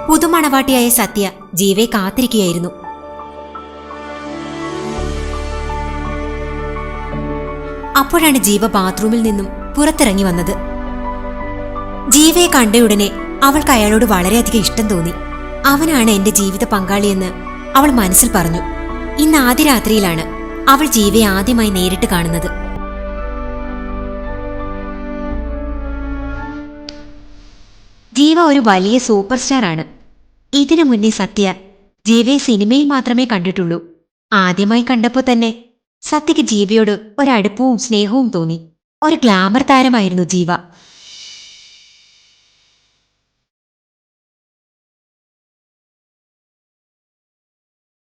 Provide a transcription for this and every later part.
പുതുമണവാട്ടിയായ സത്യ ജീവയെ കാത്തിരിക്കുകയായിരുന്നു. അപ്പോഴാണ് ജീവ ബാത്റൂമിൽ നിന്നും പുറത്തിറങ്ങി വന്നത്. ജീവയെ കണ്ടയുടനെ അവൾക്ക് അയാളോട് വളരെയധികം ഇഷ്ടം തോന്നി. അവനാണ് എന്റെ ജീവിത പങ്കാളിയെന്ന് അവൾ മനസ്സിൽ പറഞ്ഞു. ഇന്ന് ആദ്യ രാത്രിയിലാണ് അവൾ ജീവയെ ആദ്യമായി നേരിട്ട് കാണുന്നത്. ജീവ ഒരു വലിയ സൂപ്പർ സ്റ്റാർ ആണ്. ഇതിനു മുന്നേ സത്യ ജീവയെ സിനിമയിൽ മാത്രമേ കണ്ടിട്ടുള്ളൂ. ആദ്യമായി കണ്ടപ്പോൾ തന്നെ സത്യക്ക് ജീവയോട് ഒരടുപ്പവും സ്നേഹവും തോന്നി. ഒരു ഗ്ലാമർ താരമായിരുന്നു ജീവ.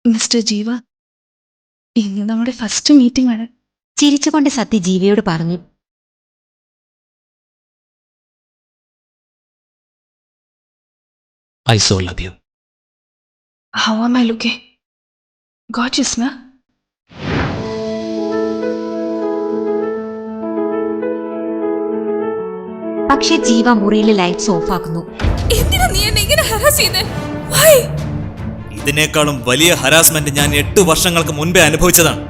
മിസ്റ്റർ ജീവ, ഇന്ന് നമ്മുടെ ഫസ്റ്റ് മീറ്റിംഗ് ആണ്. ചിരിച്ചുകൊണ്ട് സത്യ ജീവയോട് പറഞ്ഞു. I so love you. How am I looking? Gorgeous, na? പക്ഷെ ജീവ മുറിയിലെ ലൈറ്റ്സ് ഓഫ് ആക്കുന്നു. എന്തിനാ നീ എന്നെ ഇങ്ങനെ ഹരാസ് ചെയ്യുന്നേ? Why? ഇതിനേക്കാളും വലിയ ഹരാസ്മെന്റ് ഞാൻ 8 വർഷങ്ങൾക്ക് മുൻപേ അനുഭവിച്ചതാണ്.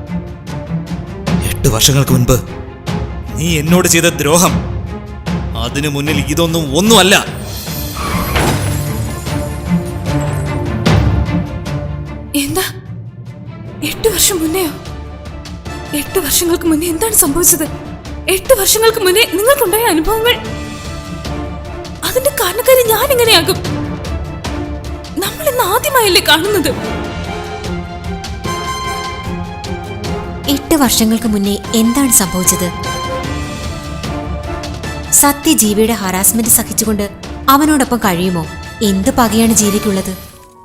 8 വർഷങ്ങൾക്ക് മുൻപ് നീ എന്നോട് ചെയ്ത ദ്രോഹം, അതിനു മുന്നിൽ ഇതൊന്നും ഒന്നുമല്ല. എന്താ 8 വർഷം മുന്നെയോ? 8 വർഷങ്ങൾക്ക് മുന്നേ എന്താണ് സംഭവിച്ചത്? 8 വർഷങ്ങൾക്ക് മുന്നേ നിങ്ങൾക്കുണ്ടായ അനുഭവങ്ങൾ, അതിന്റെ കാരണക്കാരി ഞാൻ എങ്ങനെയാകും? നമ്മൾ ഇന്ന് ആദ്യമായല്ലേ കാണുന്നത്? 8 വർഷങ്ങൾക്ക് മുന്നേ എന്താണ് സംഭവിച്ചത്? സത്യ ജീവിയുടെ ഹറാസ്മെന്റ് സഹിച്ചുകൊണ്ട് അവനോടൊപ്പം കഴിയുമോ? എന്ത് പകയാണ് ജീവിക്കുള്ളത്?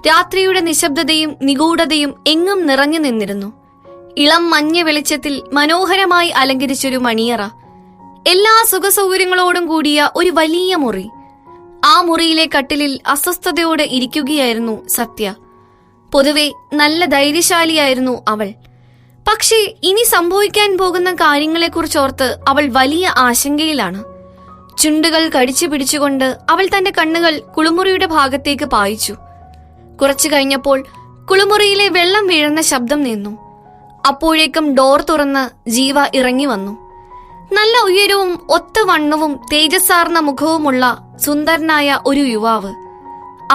രാത്രിയുടെ നിശബ്ദതയും നിഗൂഢതയും എങ്ങും നിറഞ്ഞു നിന്നിരുന്നു. ഇളം മഞ്ഞ വെളിച്ചത്തിൽ മനോഹരമായി അലങ്കരിച്ചൊരു മണിയറ, എല്ലാ സുഖസൗകര്യങ്ങളോടും കൂടിയ ഒരു വലിയ മുറി. ആ മുറിയിലെ കട്ടിലിൽ അസ്വസ്ഥതയോടെ ഇരിക്കുകയായിരുന്നു സത്യ. പൊതുവെ നല്ല ധൈര്യശാലിയായിരുന്നു അവൾ. പക്ഷേ ഇനി സംഭവിക്കാൻ പോകുന്ന കാര്യങ്ങളെക്കുറിച്ചോർത്ത് അവൾ വലിയ ആശങ്കയിലാണ്. ചുണ്ടുകൾ കടിച്ചു പിടിച്ചുകൊണ്ട് അവൾ തന്റെ കണ്ണുകൾ കുളിമുറിയുടെ ഭാഗത്തേക്ക് പായിച്ചു. കുറച്ചു കഴിഞ്ഞപ്പോൾ കുളിമുറിയിലെ വെള്ളം വീഴുന്ന ശബ്ദം നിന്നു. അപ്പോഴേക്കും ഡോർ തുറന്ന് ജീവ ഇറങ്ങി വന്നു. നല്ല ഉയരവും ഒത്ത വണ്ണവും തേജസ്സാർന്ന മുഖവുമുള്ള സുന്ദരനായ ഒരു യുവാവ്.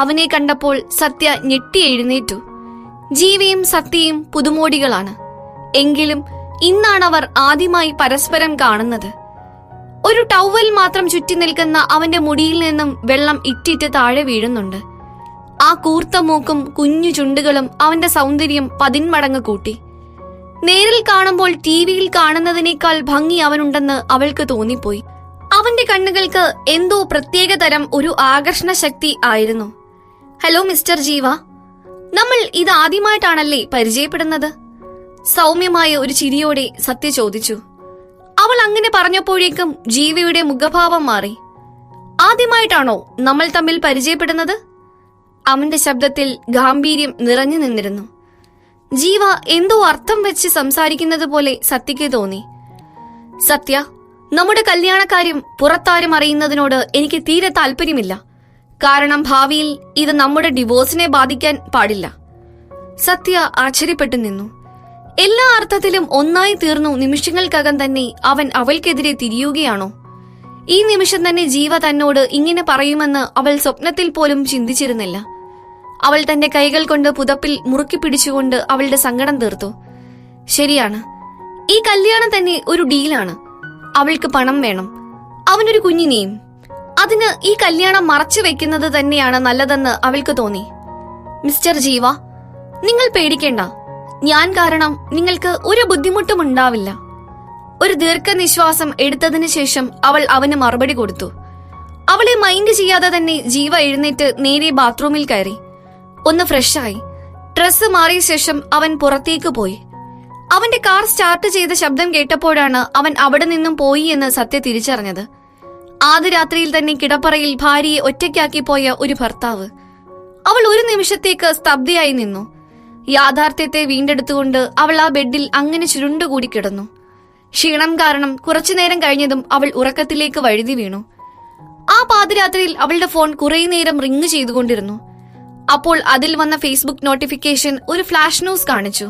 അവനെ കണ്ടപ്പോൾ സത്യ ഞെട്ടി എഴുന്നേറ്റു. ജീവയും സത്യയും പുതുമോടികളാണ്. എങ്കിലും ഇന്നാണവർ ആദ്യമായി പരസ്പരം കാണുന്നത്. ഒരു ടവൽ മാത്രം ചുറ്റി നിൽക്കുന്ന അവന്റെ മുടിയിൽ നിന്നും വെള്ളം ഇറ്റിറ്റ് താഴെ വീഴുന്നുണ്ട്. ആ കൂർത്ത മൂക്കും കുഞ്ഞു ചുണ്ടുകളും അവന്റെ സൗന്ദര്യം 10 മടങ്ങ് കൂട്ടി. നേരിൽ കാണുമ്പോൾ ടിവിയിൽ കാണുന്നതിനേക്കാൾ ഭംഗി അവനുണ്ടെന്ന് അവൾക്ക് തോന്നിപ്പോയി. അവന്റെ കണ്ണുകൾക്ക് എന്തോ പ്രത്യേകതരം ഒരു ആകർഷണ ശക്തി ആയിരുന്നു. ഹലോ മിസ്റ്റർ ജീവ, നമ്മൾ ഇത് ആദ്യമായിട്ടാണല്ലേ പരിചയപ്പെടുന്നത്? സൗമ്യമായ ഒരു ചിരിയോടെ സത്യ ചോദിച്ചു. അവൾ അങ്ങനെ പറഞ്ഞപ്പോഴേക്കും ജീവയുടെ മുഖഭാവം മാറി. ആദ്യമായിട്ടാണോ നമ്മൾ തമ്മിൽ പരിചയപ്പെടുന്നത്? അവന്റെ ശബ്ദത്തിൽ ഗാംഭീര്യം നിറഞ്ഞു നിന്നിരുന്നു. ജീവ എന്തോ അർത്ഥം വെച്ച് സംസാരിക്കുന്നത് പോലെ സത്യക്ക് തോന്നി. സത്യ, നമ്മുടെ കല്യാണക്കാര്യം പുറത്താരും അറിയുന്നതിനോട് എനിക്ക് തീരെ താല്പര്യമില്ല. കാരണം ഭാവിയിൽ ഇത് നമ്മുടെ ഡിവോഴ്സിനെ ബാധിക്കാൻ പാടില്ല. സത്യ ആശ്ചര്യപ്പെട്ടു നിന്നു. എല്ലാ അർത്ഥത്തിലും ഒന്നായി തീർന്നു നിമിഷങ്ങൾക്കകം തന്നെ അവൻ അവൾക്കെതിരെ തിരിയുകയാണോ? ഈ നിമിഷം തന്നെ ജീവ തന്നോട് ഇങ്ങനെ പറയുമെന്ന് അവൾ സ്വപ്നത്തിൽ പോലും ചിന്തിച്ചിരുന്നില്ല. അവൾ തന്റെ കൈകൾ കൊണ്ട് പുതപ്പിൽ മുറുക്കി പിടിച്ചുകൊണ്ട് അവളുടെ സങ്കടം തീർത്തു. ശരിയാണ്, ഈ കല്യാണം തന്നെ ഒരു ഡീലാണ്. അവൾക്ക് പണം വേണം, അവനൊരു കുഞ്ഞിനെയും. അതിന് ഈ കല്യാണം മറച്ചു വെക്കുന്നത് തന്നെയാണ് നല്ലതെന്ന് അവൾക്ക് തോന്നി. മിസ്റ്റർ ജീവ, നിങ്ങൾ പേടിക്കേണ്ട. ഞാൻ കാരണം നിങ്ങൾക്ക് ഒരു ബുദ്ധിമുട്ടും ഉണ്ടാവില്ല. ഒരു ദീർഘനിശ്വാസം എടുത്തതിനു ശേഷം അവൾ അവന് മറുപടി കൊടുത്തു. അവളെ മൈൻഡ് ചെയ്യാതെ തന്നെ ജീവ എഴുന്നേറ്റ് നേരെ ബാത്റൂമിൽ കയറി. ഒന്ന് ഫ്രഷായി ഡ്രസ്സ് മാറിയ ശേഷം അവൻ പുറത്തേക്ക് പോയി. അവന്റെ കാർ സ്റ്റാർട്ട് ചെയ്ത ശബ്ദം കേട്ടപ്പോഴാണ് അവൻ അവിടെ നിന്നും പോയി എന്ന് സത്യ തിരിച്ചറിഞ്ഞത്. ആദ്യ രാത്രിയിൽ തന്നെ കിടപ്പറയിൽ ഭാര്യയെ ഒറ്റയ്ക്കാക്കി പോയ ഒരു ഭർത്താവ്. അവൾ ഒരു നിമിഷത്തേക്ക് സ്തബ്ധയായി നിന്നു. യാഥാർത്ഥ്യത്തെ വീണ്ടെടുത്തുകൊണ്ട് അവൾ ആ ബെഡിൽ അങ്ങനെ ചുരുണ്ടുകൂടി കിടന്നു. ക്ഷീണം കാരണം കുറച്ചുനേരം കഴിഞ്ഞതും അവൾ ഉറക്കത്തിലേക്ക് വഴുതി വീണു. ആ പാതിരാത്രിയിൽ അവളുടെ ഫോൺ കുറെ നേരം റിങ് ചെയ്തുകൊണ്ടിരുന്നു. അപ്പോൾ അതിൽ വന്ന ഫേസ്ബുക്ക് നോട്ടിഫിക്കേഷൻ ഒരു ഫ്ലാഷ് ന്യൂസ് കാണിച്ചു.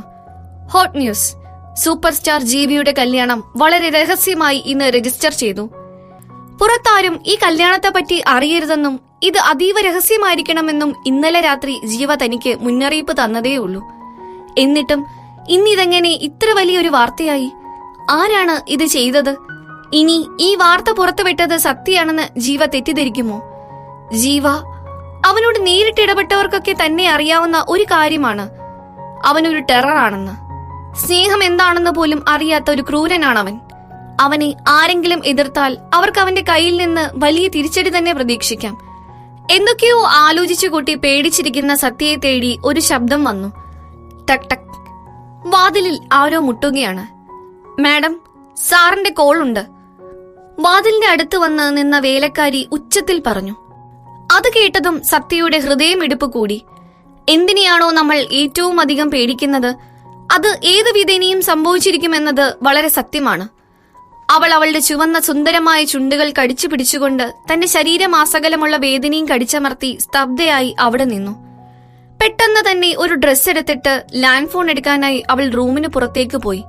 ഹോട്ട് ന്യൂസ്, സൂപ്പർ സ്റ്റാർ ജീവിയുടെ കല്യാണം വളരെ രഹസ്യമായി ഇന്ന് രജിസ്റ്റർ ചെയ്തു. പുറത്താരും ഈ കല്യാണത്തെ പറ്റി അറിയരുതെന്നും ഇത് അതീവ രഹസ്യമായിരിക്കണമെന്നും ഇന്നലെ രാത്രി ജീവ തനിക്ക് മുന്നറിയിപ്പ് തന്നതേയുള്ളൂ. എന്നിട്ടും ഇന്നിതെങ്ങനെ ഇത്ര വലിയൊരു വാർത്തയായി? ആരാണ് ഇത് ചെയ്തത്? ഇനി ഈ വാർത്ത പുറത്തുവിട്ടത് സത്യമാണെന്ന് ജീവ തെറ്റിദ്ധരിക്കുമോ? ജീവ അവനോട് നേരിട്ട് ഇടപെട്ടവർക്കൊക്കെ തന്നെ അറിയാവുന്ന ഒരു കാര്യമാണ് അവനൊരു ടെററാണെന്ന്. സ്നേഹം എന്താണെന്ന് പോലും അറിയാത്ത ഒരു ക്രൂരനാണവൻ. അവനെ ആരെങ്കിലും എതിർത്താൽ അവർക്ക് അവന്റെ കയ്യിൽ നിന്ന് വലിയ തിരിച്ചടി തന്നെ പ്രതീക്ഷിക്കാം. എന്തൊക്കെയോ ആലോചിച്ചു കൂട്ടി പേടിച്ചിരിക്കുന്ന സത്യയെ തേടി ഒരു ശബ്ദം വന്നു. ടക് ടക്. വാതിലിൽ ആരോ മുട്ടുകയാണ്. മാഡം, സാറിന്റെ കോൾ ഉണ്ട്. വാതിലിന്റെ അടുത്ത് വന്ന് നിന്ന വേലക്കാരി ഉച്ചത്തിൽ പറഞ്ഞു. അത് കേട്ടതും സത്യയുടെ ഹൃദയമിടിപ്പ് കൂടി. എന്തിനെയാണോ നമ്മൾ ഏറ്റവും അധികം പേടിക്കുന്നത് അത് ഏത് വിധേനയും സംഭവിച്ചിരിക്കുമെന്നത് വളരെ സത്യമാണ്. അവൾ അവളുടെ ചുവന്ന സുന്ദരമായ ചുണ്ടുകൾ കടിച്ചു പിടിച്ചുകൊണ്ട് തന്റെ ശരീരമാസകലമുള്ള വേദനയും കടിച്ചമർത്തി സ്തബ്ധയായി അവിടെ നിന്നു. പെട്ടെന്ന് തന്നെ ഒരു ഡ്രസ്സ് എടുത്തിട്ട് ലാൻഡ് ഫോൺ എടുക്കാനായി അവൾ റൂമിന് പുറത്തേക്ക് പോയി.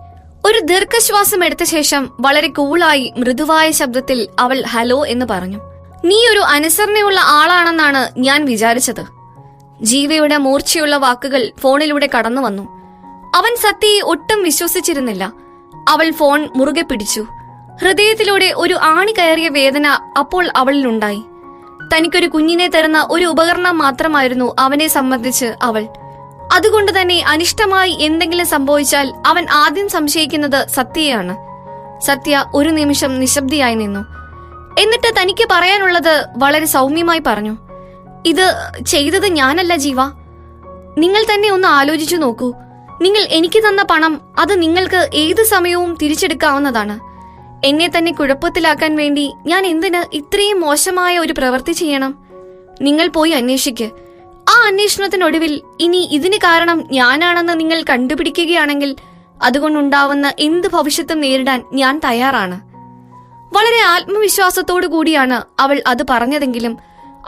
ഒരു ദീർഘശ്വാസം എടുത്ത ശേഷം വളരെ കൂളായി മൃദുവായ ശബ്ദത്തിൽ അവൾ ഹലോ എന്ന് പറഞ്ഞു. നീ ഒരു അനുസരണയുള്ള ആളാണെന്നാണ് ഞാൻ വിചാരിച്ചത്. ജീവയുടെ മൂർച്ചയുള്ള വാക്കുകൾ ഫോണിലൂടെ കടന്നു വന്നു. അവൻ സത്യയെ ഒട്ടും വിശ്വസിച്ചിരുന്നില്ല. അവൾ ഫോൺ മുറുകെ പിടിച്ചു. ഹൃദയത്തിലൂടെ ഒരു ആണി കയറിയ വേദന അപ്പോൾ അവളിലുണ്ടായി. തനിക്കൊരു കുഞ്ഞിനെ തരുന്ന ഒരു ഉപകരണം മാത്രമായിരുന്നു അവനെ സംബന്ധിച്ച് അവൾ. അതുകൊണ്ട് തന്നെ അനിഷ്ടമായി എന്തെങ്കിലും സംഭവിച്ചാൽ അവൻ ആദ്യം സംശയിക്കുന്നത് സത്യയാണ്. സത്യ ഒരു നിമിഷം നിശബ്ദയായി നിന്നു. എന്നിട്ട് തനിക്ക് പറയാനുള്ളത് വളരെ സൗമ്യമായി പറഞ്ഞു. ഇത് ചെയ്തത് ഞാനല്ല ജീവ. നിങ്ങൾ തന്നെ ഒന്ന് ആലോചിച്ചു നോക്കൂ. നിങ്ങൾ എനിക്ക് തന്ന പണം അത് നിങ്ങൾക്ക് ഏത് സമയവും തിരിച്ചെടുക്കാവുന്നതാണ്. എന്നെ തന്നെ കുഴപ്പത്തിലാക്കാൻ വേണ്ടി ഞാൻ എന്തിന് ഇത്രയും മോശമായ ഒരു പ്രവൃത്തി ചെയ്യണം? നിങ്ങൾ പോയി അന്വേഷിക്ക്. ആ അന്വേഷണത്തിനൊടുവിൽ ഇനി ഇതിന് കാരണം ഞാനാണെന്ന് നിങ്ങൾ കണ്ടുപിടിക്കുകയാണെങ്കിൽ അതുകൊണ്ടുണ്ടാവുന്ന എന്ത് ഭവിഷ്യത്തും നേരിടാൻ ഞാൻ തയ്യാറാണ്. വളരെ ആത്മവിശ്വാസത്തോടു കൂടിയാണ് അവൾ അത് പറഞ്ഞതെങ്കിലും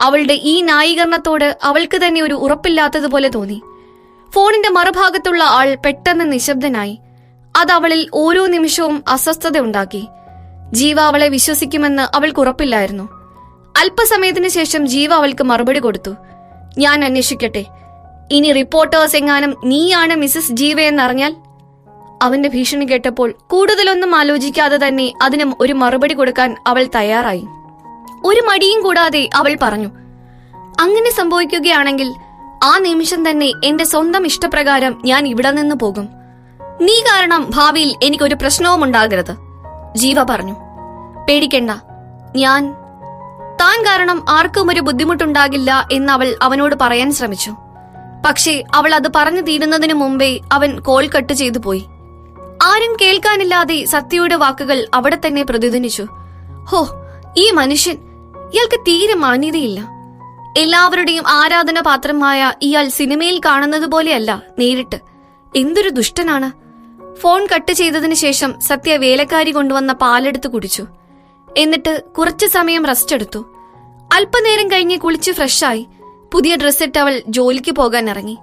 അവളുടെ ഈ ന്യായീകരണത്തോട് അവൾക്ക് തന്നെ ഒരു ഉറപ്പില്ലാത്തതുപോലെ തോന്നി. ഫോണിന്റെ മറുഭാഗത്തുള്ള ആൾ പെട്ടെന്ന് നിശബ്ദനായി. അത് അവളിൽ ഓരോ നിമിഷവും അസ്വസ്ഥത ഉണ്ടാക്കി. ജീവ അവളെ വിശ്വസിക്കുമെന്ന് അവൾക്ക് ഉറപ്പില്ലായിരുന്നു. അല്പസമയത്തിന് ശേഷം ജീവ അവൾക്ക് മറുപടി കൊടുത്തു. ഞാൻ അന്വേഷിക്കട്ടെ. ഇനി റിപ്പോർട്ടേഴ്സ് എങ്ങാനും നീയാണ് മിസസ് ജീവയെന്നറിഞ്ഞാൽ? അവന്റെ ഭീഷണി കേട്ടപ്പോൾ കൂടുതലൊന്നും ആലോചിക്കാതെ തന്നെ അതിന് ഒരു മറുപടി കൊടുക്കാൻ അവൾ തയ്യാറായി. ഒരു മടിയും കൂടാതെ അവൾ പറഞ്ഞു, അങ്ങനെ സംഭവിക്കുകയാണെങ്കിൽ ആ നിമിഷം തന്നെ എന്റെ സ്വന്തം ഇഷ്ടപ്രകാരം ഞാൻ ഇവിടെ നിന്ന് പോകും. നീ കാരണം ഭാവിയിൽ എനിക്കൊരു പ്രശ്നവും ഉണ്ടാകരുത്. ജീവ പറഞ്ഞു. പേടിക്കണ്ട, താൻ കാരണം ആർക്കും ഒരു ബുദ്ധിമുട്ടുണ്ടാകില്ല എന്ന് അവൾ അവനോട് പറയാൻ ശ്രമിച്ചു. പക്ഷേ അവൾ അത് പറഞ്ഞു തീരുന്നതിനു മുമ്പേ അവൻ കോൾ കട്ട് ചെയ്തു പോയി. ആരും കേൾക്കാനില്ലാതെ സത്യയുടെ വാക്കുകൾ അവിടെ തന്നെ പ്രതിധ്വനിച്ചു. ഹോ, ഈ മനുഷ്യൻ, ഇയാൾക്ക് തീരെ മാന്യതയില്ല. എല്ലാവരുടെയും ആരാധന പാത്രമായ ഇയാൾ സിനിമയിൽ കാണുന്നത് പോലെയല്ല നേരിട്ട്. എന്തൊരു ദുഷ്ടനാണ്. ഫോൺ കട്ട് ചെയ്തതിനു ശേഷം സത്യ വേലക്കാരി കൊണ്ടുവന്ന പാലെടുത്ത് കുടിച്ചു. എന്നിട്ട് കുറച്ചു സമയം റെസ്റ്റ് എടുത്തു. അല്പനേരം കഴിഞ്ഞ് കുളിച്ച് ഫ്രഷായി പുതിയ ഡ്രസ്സിട്ട് അവൾ ജോലിക്ക് പോകാൻ ഇറങ്ങി.